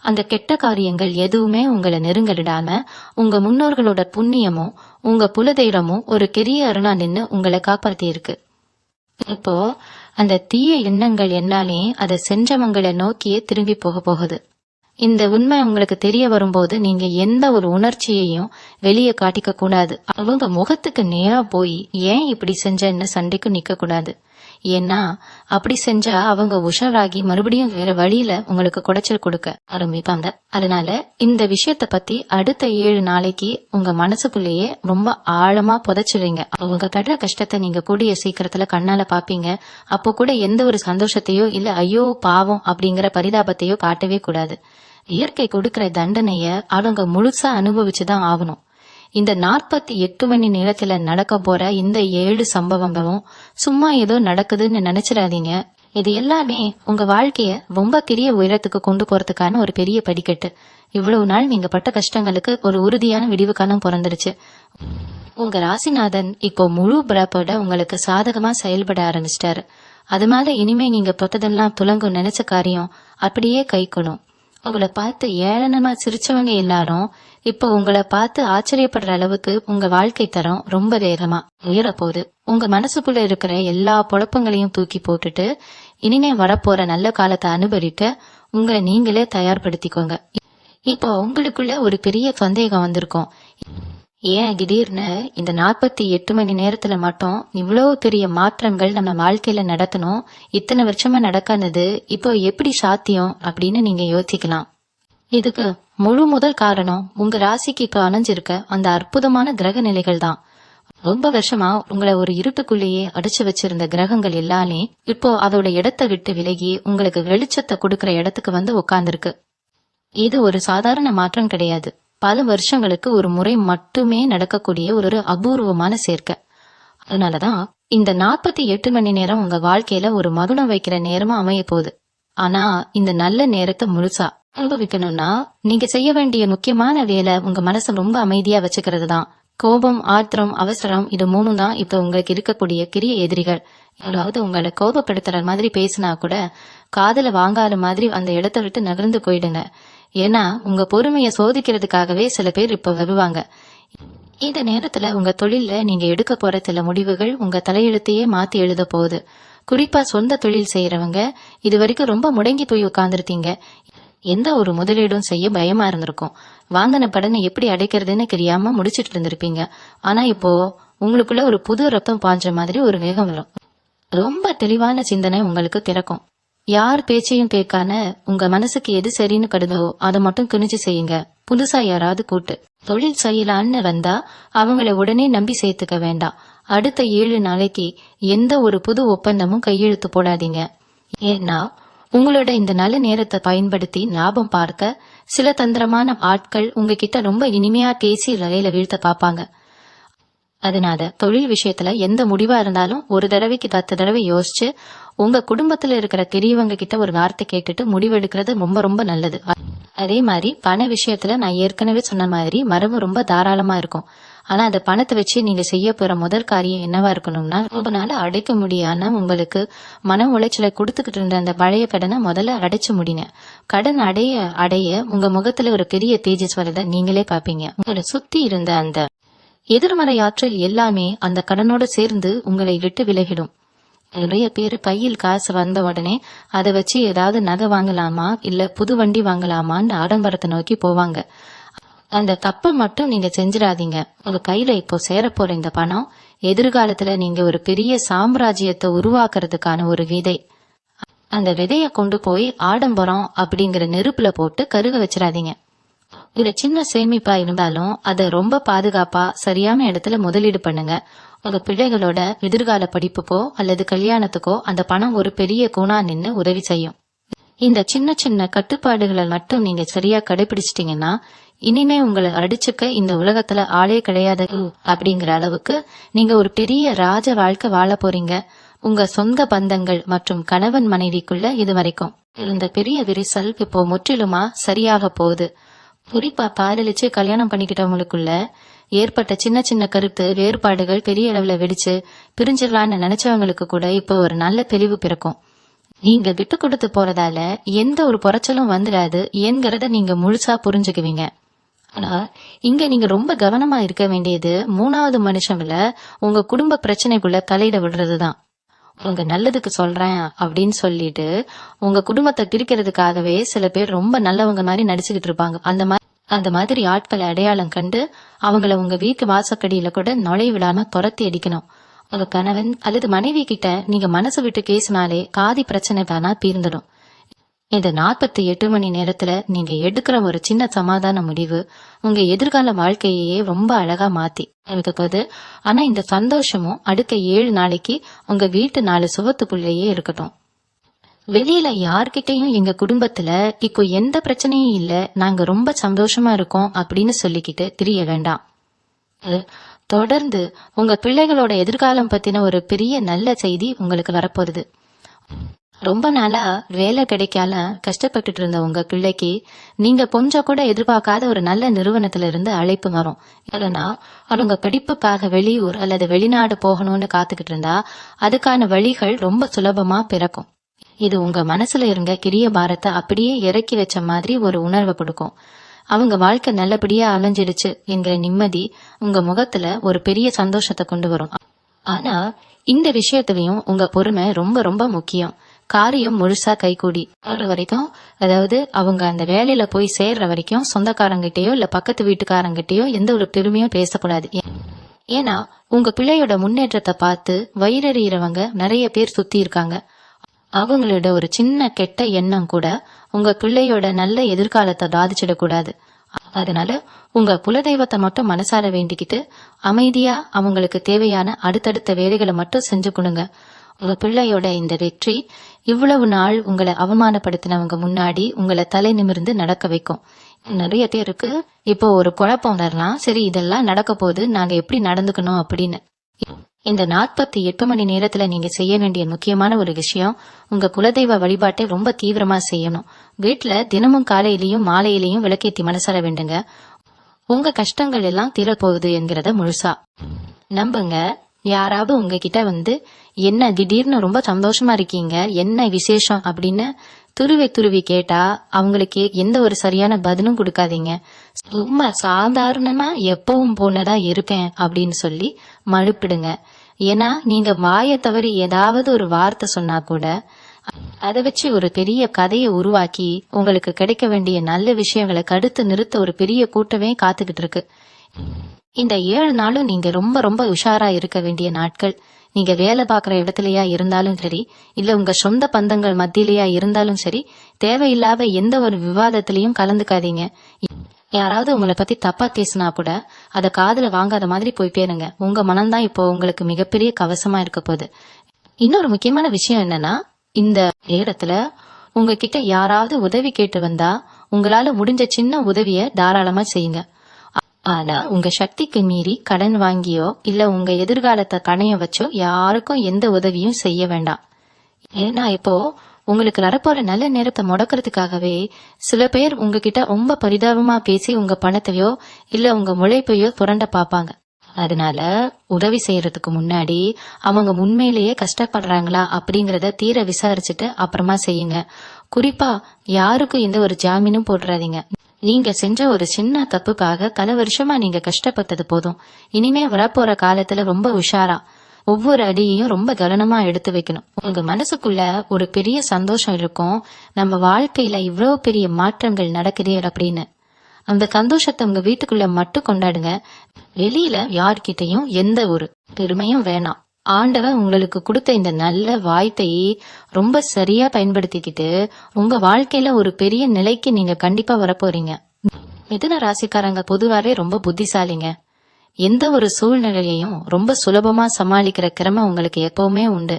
அந்த கெட்ட காரியங்கள் எதுவுமே உங்களை நெருங்கலிடாம உங்க முன்னோர்களோட புண்ணியமும் உங்க குலதெய்வமும் ஒரு பெரிய அருணா நின்னு உங்களை காப்பாத்தி இருக்கு. இப்போ அந்த தீய எண்ணங்கள் என்னாலே அதை செஞ்சவங்களை நோக்கியே திரும்பி போக போகுது. இந்த உண்மை உங்களுக்கு தெரிய வரும்போது நீங்க எந்த ஒரு உணர்ச்சியையும் வெளியே காட்டிக்க கூடாது. அவங்க முகத்துக்கு நேரா போய் ஏன் இப்படி செஞ்சன்னு சண்டைக்கு நிக்க கூடாது. ஏன்னா அப்படி செஞ்சா அவங்க உஷாராகி மறுபடியும் வேற வழியில உங்களுக்கு குடைச்சல் கொடுக்க ஆரம்பிப்பாங்க. அதனால இந்த விஷயத்த பத்தி அடுத்த 7 நாளைக்கு உங்க மனசுக்குள்ளேயே ரொம்ப ஆழமா புதைச்சிடுங்க. அவங்க படுற கஷ்டத்தை நீங்க கூடிய சீக்கிரத்துல கண்ணால பாப்பீங்க. அப்போ கூட எந்த ஒரு சந்தோஷத்தையோ இல்ல ஐயோ பாவம் அப்படிங்கிற பரிதாபத்தையோ காட்டவே கூடாது. இயற்கை கொடுக்கிற தண்டனைய அவங்க முழுசா அனுபவிச்சுதான் ஆகணும். இந்த 48 மணி நேரத்துல நடக்க போற இந்த 7 சம்பவங்களும் சும்மா ஏதோ நடக்குதுன்னு நினைச்சிடாதீங்க. இது எல்லாமே உங்க வாழ்க்கைய ரொம்ப பெரிய உயரத்துக்கு கொண்டு போறதுக்கான ஒரு பெரிய படிக்கட்டு. இவ்வளவு நாள் நீங்க பட்ட கஷ்டங்களுக்கு ஒரு உறுதியான விடிவு காலம் பிறந்துருச்சு. உங்க ராசிநாதன் இப்போ முழு பிறப்போட உங்களுக்கு சாதகமா செயல்பட ஆரம்பிச்சிட்டாரு. அது மாதிரி இனிமே நீங்க தொட்டதெல்லாம் துலங்கும் நினைச்ச காரியம் அப்படியே கைக்கணும். உங்களை பார்த்து ஏளனமா சிரிச்சவங்க எல்லாரும் இப்ப உங்களை பார்த்து ஆச்சரியப்படுற அளவுக்கு உங்க வாழ்க்கை தரம் ரொம்ப வேகமா உயர போகுது. உங்க மனசுக்குள்ள இருக்கிற எல்லா குழப்பங்களையும் தூக்கி போட்டுட்டு இனிமே வரப்போற நல்ல காலத்தை அனுபவிக்க உங்களை நீங்களே தயார்படுத்திக்கோங்க. இப்போ உங்களுக்குள்ள ஒரு பெரிய சந்தேகம் வந்திருக்கும். ஏன் திடீர்னு இந்த 48 மணி நேரத்துல மட்டும் இவ்வளவு பெரிய மாற்றங்கள் நம்ம வாழ்க்கையில நடத்தணும், இத்தனை வருஷமா நடக்கானது இப்போ எப்படி சாத்தியம் அப்படின்னு நீங்க யோசிக்கலாம். இதுக்கு முழு முதல் காரணம் உங்க ராசிக்கு இப்ப அணைஞ்சிருக்க அந்த அற்புதமான கிரக நிலைகள் தான். ரொம்ப வருஷமா உங்களை ஒரு இருட்டுக்குள்ளேயே அடிச்சு வச்சிருந்த கிரகங்கள் எல்லாமே இப்போ அதோட இடத்தை விட்டு விலகி உங்களுக்கு வெளிச்சத்தை கொடுக்கற இடத்துக்கு உட்கார்ந்துருக்கு. இது ஒரு சாதாரண மாற்றம் கிடையாது. பல வருஷங்களுக்கு ஒரு முறை மட்டுமே நடக்கக்கூடிய ஒரு அபூர்வமான சேர்க்கை. அதனாலதான் இந்த 48 மணி நேரம் உங்க வாழ்க்கையில ஒரு மகுடம் வைக்கிற நேரமா அமைய போகுது. ஆனா இந்த நல்ல நேரத்தை முழுசா அனுபவிக்கணும்னா நீங்க செய்ய வேண்டிய முக்கியமான வேலை உங்க மனசை ரொம்ப அமைதியா வச்சுக்கிறது தான். கோபம், ஆத்திரம், அவசரம் இது 3 தான் இப்ப உங்களுக்கு இருக்கக்கூடிய பெரிய எதிரிகள். யாராவது உங்களை கோபப்படுத்துற மாதிரி பேசினா கூட காதுல வாங்காத மாதிரி அந்த இடத்தை விட்டு நகர்ந்து போயிடுங்க. ஏன்னா உங்க பொறுமைய சோதிக்கிறதுக்காகவே சில பேர் இப்ப வருவாங்க. இந்த நேரத்துல உங்க தொழில்ல நீங்க எடுக்க போற சில முடிவுகள் உங்க தலையெழுத்தையே மாத்தி எழுத போகுது. குறிப்பா சொந்த தொழில் செய்யறவங்க இது வரைக்கும் ரொம்ப முடங்கி போய் உட்கார்ந்துருத்தீங்க. எந்த ஒரு முதலீடும் செய்ய பயமா இருந்திருக்கும். வாங்கின கடனை எப்படி அடைக்கிறதுன்னு தெரியாம முடிச்சிட்டு இருந்திருப்பீங்க. ஆனா இப்போ உங்களுக்குள்ள ஒரு புது ரத்தம் பாஞ்ச மாதிரி ஒரு வேகம் வரும். ரொம்ப தெளிவான சிந்தனை உங்களுக்கு திறக்கும். யார் பேச்சையும் கேட்கான உங்க மனசுக்கு எது சரின்னு கடுதோ அதை மட்டும் துணிச்சு செய்யுங்க. புதுசா யாராவது கூட்டு தொழில் செய்யலான்னு வந்தா அவங்கள உடனே நம்பி சேர்த்துக்க வேண்டாம். அடுத்த 7 நாளைக்கு எந்த ஒரு புது ஒப்பந்தமும் கையெழுத்து போடாதீங்க. ஏன்னா உங்களோட இந்த நல்ல நேரத்தை பயன்படுத்தி லாபம் பார்க்க சில தந்திரமான ஆட்கள் உங்ககிட்ட ரொம்ப இனிமையா பேசி ரயில வீழ்த்த பாப்பாங்க. அதனால தொழில் விஷயத்துல எந்த முடிவா இருந்தாலும் ஒரு தடவைக்கு 10 தடவை யோசிச்சு உங்க குடும்பத்துல இருக்கிற பெரியவங்க கிட்ட ஒரு வார்த்தை கேட்டுட்டு முடிவெடுக்கிறது ரொம்ப ரொம்ப நல்லது. அதே மாதிரி பண விஷயத்துல நான் ஏற்கனவே சொன்ன மாதிரி மரபு ரொம்ப தாராளமா இருக்கும். ஆனா அந்த பணத்தை வச்சு நீங்க செய்ய போற முதல் காரியம் என்னவா இருக்கணும்னா ரொம்ப நாள் அடைக்க முடியாம உங்களுக்கு மன உளைச்சலை கொடுத்துக்கிட்டு இருந்த அந்த பழைய கடனை முதல்ல அடைச்சு முடிங்க. கடன் அடைய அடைய உங்க முகத்துல ஒரு பெரிய தேஜஸ் வரத நீங்களே பாப்பீங்க. உங்களை சுத்தி இருந்த அந்த எதிர்மறை ஆற்றல் எல்லாமே அந்த கடனோட சேர்ந்து உங்களை விட்டு விலகிடும். நிறைய பேர் கையில் காசு வந்த உடனே அதை வச்சு ஏதாவது நகை வாங்கலாமா இல்ல புது வண்டி வாங்கலாமான்னு ஆடம்பரத்தை நோக்கி போவாங்க. அந்த தப்பை மட்டும் நீங்க செஞ்சிடாதீங்க. உங்க கையில இப்போ சேரப்போற இந்த பணம் எதிர்காலத்துல நீங்க ஒரு பெரிய சாம்ராஜ்யத்தை உருவாக்குறதுக்கான ஒரு விதை. அந்த விதைய கொண்டு போய் ஆடம்பரம் அப்படிங்கிற நெருப்புல போட்டு கருக வச்சிடாதீங்க. ஒரு சின்ன சேமிப்பா இருந்தாலும் அதை ரொம்ப பாதுகாப்பா சரியான இடத்துல முதலீடு பண்ணுங்க. உங்க பிள்ளைகளோட எதிர்கால படிப்புக்கோ அல்லது கல்யாணத்துக்கோ அந்த பணம் ஒரு பெரிய கூணா நின்னு உதவி செய்யும். இந்த சின்ன சின்ன கட்டுப்பாடுகளை மட்டும் நீங்க சரியா கடைபிடிச்சிட்டீங்கன்னா இனிமே உங்களை அடிச்சுக்க இந்த உலகத்துல ஆளே கிடையாது அப்படிங்கிற அளவுக்கு நீங்க ஒரு பெரிய ராஜ வாழ்க்கை வாழ போறீங்க. உங்க சொந்த பந்தங்கள் மற்றும் கணவன் மனைவிக்குள்ள இது வரைக்கும் இந்த பெரிய விரிசல் இப்போ முற்றிலுமா சரியாக போகுது. குறிப்பா காதலிச்சு கல்யாணம் பண்ணிக்கிட்டவங்களுக்குள்ள ஏற்பட்ட சின்ன சின்ன கருத்து வேறுபாடுகள் பெரிய அளவுல வெடிச்சு பிரிஞ்சிடலான்னு நினைச்சவங்களுக்கு கூட இப்போ ஒரு நல்ல தெளிவு பிறக்கும். நீங்க விட்டு கொடுத்து போறதால எந்த ஒரு குறைச்சலும் வந்துடாது என்கிறத நீங்க முழுசா புரிஞ்சுக்குவீங்க. ஆனா இங்க நீங்க ரொம்ப கவனமா இருக்க வேண்டியது 3வது மனுஷங்கள உங்க குடும்ப பிரச்சனைக்குள்ள தலையிட விடுறதுதான். உங்க நல்லதுக்கு சொல்றேன் அப்படின்னு சொல்லிட்டு உங்க குடும்பத்தை பிரிக்கிறதுக்காகவே சில பேர் ரொம்ப நல்லவங்க மாதிரி நடிச்சுக்கிட்டு இருப்பாங்க. அந்த மாதிரி ஆட்களை அடையாளம் கண்டு அவங்கள உங்க வீட்டு வாசக்கடியில கூட நுழைய விடாம துரத்தி அடிக்கணும். உங்க கணவன் அல்லது மனைவி கிட்ட நீங்க மனசு விட்டு பேசினாலே காதி பிரச்சனை தானா தீர்ந்துடும். இந்த 48 மணி நேரத்துல நீங்க எடுக்கிற ஒரு சின்ன சமாதான முடிவு உங்க எதிர்கால வாழ்க்கையே ரொம்ப அழகா மாத்தி இருக்க போகுது. ஆனா இந்த சந்தோஷமும் அடுத்த 7 நாளைக்கு உங்க வீட்டு 4 சுவத்துக்குள்ளேயே இருக்கட்டும். வெளியில யார்கிட்டையும் எங்க குடும்பத்துல இப்போ எந்த பிரச்சனையும் இல்ல, நாங்க ரொம்ப சந்தோஷமா இருக்கோம் அப்படின்னு சொல்லிக்கிட்டு திரிய வேண்டாம். தொடர்ந்து உங்க பிள்ளைகளோட எதிர்காலம் பத்தின ஒரு பெரிய நல்ல செய்தி உங்களுக்கு வரப்போகுது. ரொம்ப நாளா வேலை கிடைக்கால கஷ்டப்பட்டுட்டு இருந்த உங்க பிள்ளைக்கு நீங்க கொஞ்சம் கூட எதிர்பார்க்காத ஒரு நல்ல நிறுவனத்துல இருந்து அழைப்பு வரும். இல்லைன்னா அவங்க படிப்புக்காக வெளியூர் அல்லது வெளிநாடு போகணும்னு காத்துக்கிட்டு இருந்தா அதுக்கான வழிகள் ரொம்ப சுலபமா பிறக்கும். இது உங்க மனசுல இருந்த கிரிய பாரத்தை அப்படியே இறக்கி வச்ச மாதிரி ஒரு உணர்வை கொடுக்கும். அவங்க வாழ்க்கை நல்லபடியா அமைஞ்சிடுச்சு என்கிற நிம்மதி உங்க முகத்துல ஒரு பெரிய சந்தோஷத்தை கொண்டு வரும். ஆனா இந்த விஷயத்திலையும் உங்க பொறுமை ரொம்ப ரொம்ப முக்கியம். காரியம் முழுசா கைகூடி வரைக்கும், அதாவது அவங்க அந்த வேலையில போய் சேர்ற வரைக்கும் சொந்தக்காரங்கிட்டயோ இல்ல பக்கத்து வீட்டுக்காரங்கிட்டயோ எந்த ஒரு பெருமையும் பேசக்கூடாது. ஏன்னா உங்க பிள்ளையோட முன்னேற்றத்தை பார்த்து வயிறறியறவங்க நிறைய பேர் சுத்தி இருக்காங்க. அவங்களோட ஒரு சின்ன கெட்ட எண்ணம் கூட உங்க பிள்ளையோட நல்ல எதிர்காலத்தை பாதிச்சிடக்கூடாது. அதனால உங்க குலதெய்வத்தை மட்டும் மனசார வேண்டிக்கிட்டு அமைதியா அவங்களுக்கு தேவையான அடுத்தடுத்த வேலைகளை மட்டும் செஞ்சு கொடுங்க. உங்க பிள்ளையோட இந்த வெற்றி இவ்வளவு நாள் உங்களை அவமானப்படுத்தினவங்க முன்னாடி உங்களை தலை நிமிர்ந்து நடக்க வைக்கும். நிறைய பேருக்கு இப்போ ஒரு குழப்பம் வரலாம், சரி இதெல்லாம் நடக்க போது நாங்க எப்படி நடந்துக்கணும் அப்படின்னு. இந்த 48 மணி நேரத்துல நீங்க செய்ய வேண்டிய முக்கியமான ஒரு விஷயம், உங்க குலதெய்வ வழிபாட்டை ரொம்ப தீவிரமா செய்யணும். வீட்டுல தினமும் காலையிலயும் மாலையிலயும் விளக்கேத்தி மனசார வேண்டுங்க. உங்க கஷ்டங்கள் எல்லாம் தீரப்போகுது என்கிறத முழுசா நம்புங்க. யாராவது உங்ககிட்ட வந்து என்ன திடீர்னு ரொம்ப சந்தோஷமா இருக்கீங்க, என்ன விசேஷம் அப்படின்னு துருவி கேட்டா அவங்களுக்கு எந்த ஒரு சரியான பதிலும் கொடுக்காதீங்க. ரொம்ப சாதாரணமா எப்பவும் போலதா இருப்பேன் அப்படின்னு சொல்லி மழுப்பிடுங்க. ஏன்னா நீங்க வாயை தவறி ஏதாவது ஒரு வார்த்தை சொன்னா கூட அதை வச்சு ஒரு பெரிய கதையை உருவாக்கி உங்களுக்கு கிடைக்க வேண்டிய நல்ல விஷயங்களை கடுத்து நிறுத்த ஒரு பெரிய கூட்டமே காத்துக்கிட்டு இருக்கு. இந்த 7 நாளும் நீங்க ரொம்ப ரொம்ப உஷாரா இருக்க வேண்டிய நாட்கள். நீங்க வேலை பார்க்குற இடத்துலயா இருந்தாலும் சரி, இல்ல உங்க சொந்த பந்தங்கள் மத்தியிலயா இருந்தாலும் சரி, தேவையில்லாத எந்த ஒரு விவாதத்திலையும் கலந்துக்காதீங்க. யாராவது உங்களை பத்தி தப்பா பேசினா கூட அதை காதுல வாங்காத மாதிரி போய் பேருங்க. உங்க மனம்தான் இப்போ உங்களுக்கு மிகப்பெரிய கவசமா இருக்க போகுது. இன்னொரு முக்கியமான விஷயம் என்னன்னா, இந்த நேரத்துல உங்ககிட்ட யாராவது உதவி கேட்டு வந்தா உங்களால முடிஞ்ச சின்ன உதவிய தாராளமா செய்யுங்க. ஆனா உங்க சக்திக்கு மீறி கடன் வாங்கியோ இல்ல உங்க எதிர்காலத்தை கணைய வச்சோ யாருக்கும் எந்த உதவியும் செய்ய வேண்டாம். ஏன்னா இப்போ உங்களுக்கு வரப்போற நல்ல நேரத்தை முடக்கிறதுக்காகவே சில பேர் உங்ககிட்ட ரொம்ப பரிதாபமா பேசி உங்க பணத்தையோ இல்ல உங்க உழைப்பையோ புரண்ட பாப்பாங்க. அதனால உதவி செய்யறதுக்கு முன்னாடி அவங்க உண்மையிலேயே கஷ்டப்படுறாங்களா அப்படிங்கறத தீர விசாரிச்சுட்டு அப்புறமா செய்யுங்க. குறிப்பா யாருக்கும் எந்த ஒரு ஜாமீனும் போட்டுறாதீங்க. நீங்க செஞ்ச ஒரு சின்ன தப்புக்காக பல வருஷமா நீங்க கஷ்டப்பட்டது போதும். இனிமே வரப்போற காலத்துல ரொம்ப உஷாரா ஒவ்வொரு அடியையும் ரொம்ப கவனமா எடுத்து வைக்கணும். உங்க மனசுக்குள்ள ஒரு பெரிய சந்தோஷம் இருக்கும், நம்ம வாழ்க்கையில இவ்வளவு பெரிய மாற்றங்கள் நடக்குது அப்படின்னு. அந்த சந்தோஷத்தை உங்க வீட்டுக்குள்ள மட்டும் கொண்டாடுங்க. வெளியில யார்கிட்டையும் எந்த ஒரு பெருமையும் வேணாம். ஆண்டவன் உங்களுக்கு கொடுத்த இந்த நல்ல வாய்ப்பையே ரொம்ப சரியா பயன்படுத்திக்கிட்டு உங்க வாழ்க்கையில ஒரு பெரிய நிலைக்கு நீங்க கண்டிப்பா வரப்போறீங்க. மிதுன ராசிக்காரங்க பொதுவாவே ரொம்ப புத்திசாலிங்க. எந்த ஒரு சூழ்நிலையையும் ரொம்ப சுலபமா சமாளிக்கிற திறமை உங்களுக்கு எப்பவுமே உண்டு.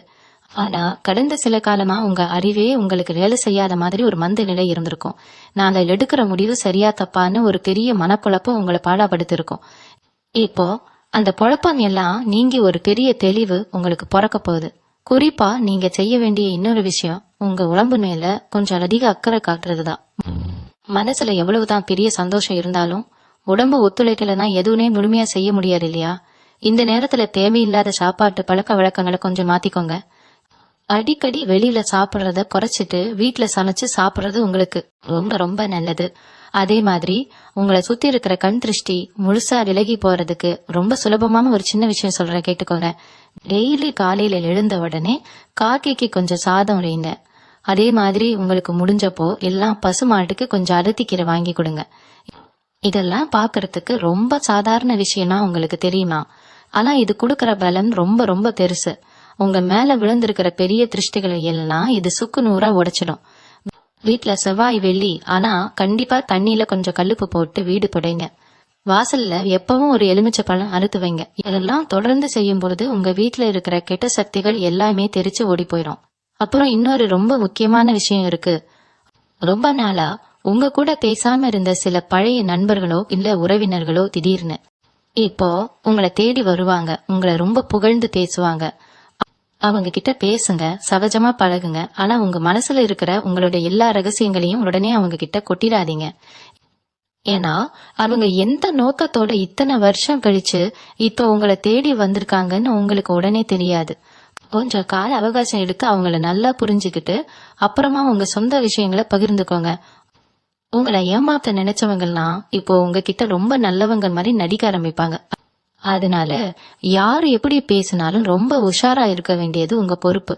ஆனா கடந்த சில காலமா உங்க அறிவே உங்களுக்கு வேலை செய்யாத மாதிரி ஒரு மந்த நிலை இருந்திருக்கும். நாங்க எடுக்கிற முடிவு சரியா தப்பான்னு ஒரு பெரிய மனக்குழப்பம் உங்களை பாடாப்படுத்திருக்கும். இப்போ அந்த குழப்பம் எல்லாம் நீங்கி ஒரு பெரிய தெளிவு உங்களுக்கு பிறக்க போகுது. குறிப்பா நீங்க செய்ய வேண்டிய இன்னொரு விஷயம், உங்க உடம்பு மேல கொஞ்சம் அதிக அக்கறை காட்டுறதுதான். மனசுல எவ்வளவுதான் பெரிய சந்தோஷம் இருந்தாலும் உடம்பு ஒத்துழைக்கலன்னா எதுவுமே முழுமையா செய்ய முடியாது இல்லையா? இந்த நேரத்துல தேவையில்லாத சாப்பாட்டு பழக்க வழக்கங்களை கொஞ்சம் மாத்திக்கோங்க. அடிக்கடி வெளியில சாப்பிடுறத குறைச்சிட்டு வீட்டுல சமைச்சு சாப்பிடுறது உங்களுக்கு ரொம்ப ரொம்ப நல்லது. அதே மாதிரி உங்களை சுத்தி இருக்கிற கண் திருஷ்டி முழுசா விலகி போறதுக்கு ரொம்ப சுலபமான ஒரு சின்ன விஷயம் சொல்றேன், கேட்டுக்கோங்க. டெய்லி காலையில எழுந்த உடனே காக்கைக்கு கொஞ்சம் சாதம் வைங்க. அதே மாதிரி உங்களுக்கு முடிஞ்சப்போ எல்லாம் பசுமாட்டுக்கு கொஞ்சம் அடர்த்திக்கீரை வாங்கி கொடுங்க. இதெல்லாம் பாக்குறதுக்கு ரொம்ப சாதாரண விஷயம்னா உங்களுக்கு தெரியுமா? ஆனா இது கொடுக்கற பலன் ரொம்ப ரொம்ப பெருசு. உங்க மேல விழுந்திருக்கிற பெரிய திருஷ்டிகளை எல்லாம் இது சுக்கு நூறா உடைச்சிடும். வீட்டுல செவ்வாய் வெள்ளி ஆனா கண்டிப்பா தண்ணியில கொஞ்சம் கல்லுப்பு போட்டு வீடு புடைங்க. வாசல்ல எப்பவும் ஒரு எலுமிச்சை பழம் அறுத்து வைங்க. இதெல்லாம் தொடர்ந்து செய்யும் பொழுது உங்க வீட்டுல இருக்கிற கெட்ட சக்திகள் எல்லாமே தெரிச்சு ஓடி போயிடும். அப்புறம் இன்னொரு ரொம்ப முக்கியமான விஷயம் இருக்கு. ரொம்ப நாளா உங்க கூட பேசாம இருந்த சில பழைய நண்பர்களோ இல்ல உறவினர்களோ திடீர்னு இப்போ உங்களை தேடி வருவாங்க. உங்களை ரொம்ப புகழ்ந்து பேசுவாங்க. அவங்க கிட்ட பேசுங்க, சகஜமா பழகுங்க. ஆனா உங்க மனசுல இருக்கிற உங்களுடைய எல்லா ரகசியங்களையும் உடனே அவங்க கிட்ட கொட்டிடாதீங்க. ஏன்னா அவங்க எந்த நோக்கத்தோட இத்தனை வருஷம் கழிச்சு இப்போ உங்களை தேடி வந்திருக்காங்கன்னு உங்களுக்கு உடனே தெரியாது. கொஞ்சம் கால அவகாசம் எடுத்து அவங்கள நல்லா புரிஞ்சுக்கிட்டு அப்புறமா உங்க சொந்த விஷயங்களை பகிர்ந்துக்கோங்க. உங்களை ஏமாத்த நினைச்சவங்கலாம் இப்போ உங்ககிட்ட ரொம்ப நல்லவங்க மாதிரி நடிக்க ஆரம்பிப்பாங்க. அதனால யாரு எப்படி பேசினாலும் ரொம்ப உஷாரா இருக்க வேண்டியது உங்க பொறுப்பு.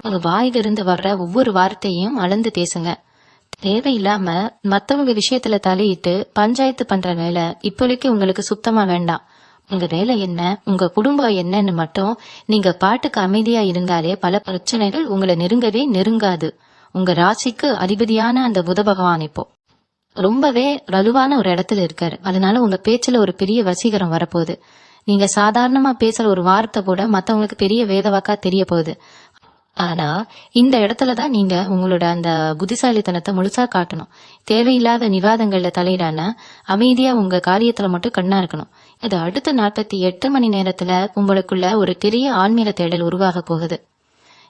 உங்க வாயிலிருந்து வர்ற ஒவ்வொரு வார்த்தையும் அளந்து பேசுங்க. தேவையில்லாம மத்தவங்க விஷயத்துல தலையிட்டு பஞ்சாயத்து பண்ற வேலை இப்போதைக்கு உங்களுக்கு சுத்தமா வேண்டாம். உங்க வேலை என்ன, உங்க குடும்பம் என்னன்னு மட்டும் நீங்க பாட்டுக்கு அமைதியா இருந்தாலே பல பிரச்சனைகள் உங்களை நெருங்கவே நெருங்காது. உங்க ராசிக்கு அதிபதியான அந்த புத பகவான் இப்போ ரொம்பவே வலுவான ஒரு இடத்துல இருக்காரு. அதனால உங்க பேச்சுல ஒரு பெரிய வசீகரம் வரப்போகுது. நீங்க சாதாரணமா பேசுற ஒரு வார்த்தை கூட மத்தவங்களுக்கு பெரிய வேதவாக்கா தெரிய போகுது. ஆனா இந்த இடத்துலதான் நீங்க உங்களோட அந்த புத்திசாலித்தனத்தை முழுசா காட்டணும். தேவையில்லாத விவாதங்கள்ல தலையிடாம அமைதியா உங்க காரியத்துல மட்டும் கண்ணா இருக்கணும். இது அடுத்த 48 மணி நேரத்துல உங்களுக்குள்ள ஒரு பெரிய ஆன்மீக தேடல் உருவாக போகுது.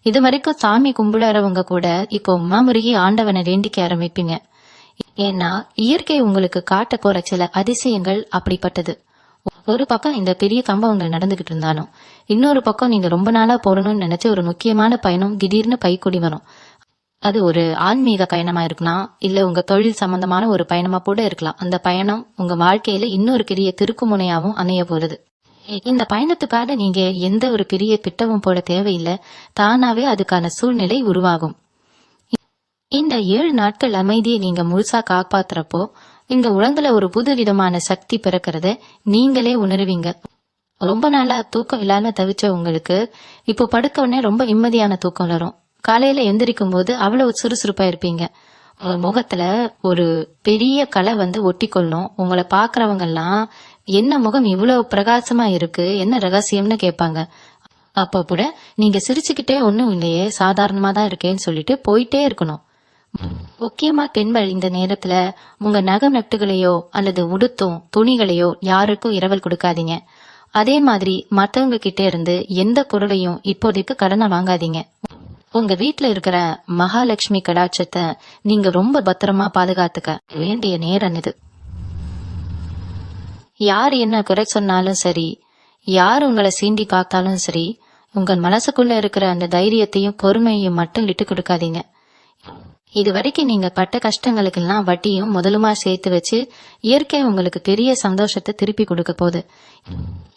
இது வரைக்கும் சாமி கும்பிடுறவங்க கூட இப்போ உமாமுருகி ஆண்டவனை வேண்டிக்க ஆரம்பிப்பீங்க. ஏன்னா இயற்கை உங்களுக்கு காட்ட போற சில அதிசயங்கள் அப்படிப்பட்டது. ஒரு பக்கம் இந்த பெரிய சம்பவங்கள் நடந்துகிட்டு இருந்தாலும் இன்னொரு பக்கம் நீங்க ரொம்ப நாளா போடணும்னு நினைச்ச ஒரு முக்கியமான பயணம் திடீர்னு பைக்கூடி வரும். அது ஒரு ஆன்மீக பயணமா இருக்கலாம், இல்ல உங்க தொழில் சம்பந்தமான ஒரு பயணமா கூட இருக்கலாம். அந்த பயணம் உங்க வாழ்க்கையில இன்னொரு பெரிய திருப்புமுனையாவும் அமைய போறது. இந்த பயணத்துக்காக நீங்க எந்த ஒரு பெரிய திட்டமும் போட தேவையில்லை. தானாவே அதுக்கான சூழ்நிலை உருவாகும். இந்த 7 நாட்கள் அமைதியை நீங்க முழுசா காப்பாத்துறப்போ இந்த உலகத்துல ஒரு புது விதமான சக்தி பிறக்கிறத நீங்களே உணர்வீங்க. ரொம்ப நாளா தூக்கம் இல்லாம தவிச்ச உங்களுக்கு இப்போ படுக்க உடனே ரொம்ப நிம்மதியான தூக்கம் வரும். காலையில எந்திரிக்கும் போது அவ்வளவு சுறுசுறுப்பா இருப்பீங்க. முகத்துல ஒரு பெரிய கலை ஒட்டி கொள்ளும். உங்களை பாக்குறவங்க எல்லாம் என்ன முகம் இவ்வளவு பிரகாசமா இருக்கு, என்ன ரகசியம்னு கேட்பாங்க. அப்ப கூட நீங்க சிரிச்சுக்கிட்டே ஒண்ணும் இல்லையே, சாதாரணமா தான் இருக்கேன்னு சொல்லிட்டு போயிட்டே இருக்கணும். முக்கியமா பெண்கள் இந்த நேரத்துல உங்க நகம் நட்டுகளையோ அல்லது உடுத்தும் துணிகளையோ யாருக்கும் இரவல் கொடுக்காதீங்க. அதே மாதிரி மத்தவங்க கிட்ட இருந்து எந்த பொருளையும் இப்போதைக்கு கடனை வாங்காதீங்க. உங்க வீட்டுல இருக்கிற மகாலட்சுமி கடாட்சத்தை நீங்க ரொம்ப பத்திரமா பாதுகாத்துக்க வேண்டிய நேரம் இது. யார் என்ன குறை சொன்னாலும் சரி, யார் உங்களை சீண்டி பார்த்தாலும் சரி, உங்கள் மனசுக்குள்ள இருக்கிற அந்த தைரியத்தையும் பொறுமையையும் மட்டும் விட்டு கொடுக்காதீங்க. இது வரைக்கும் நீங்க பட்ட கஷ்டங்களுக்கெல்லாம் வட்டியும் முதலுமா சேர்த்து வச்சு இயற்கை உங்களுக்கு பெரிய சந்தோஷத்தை திருப்பி கொடுக்க போகுது.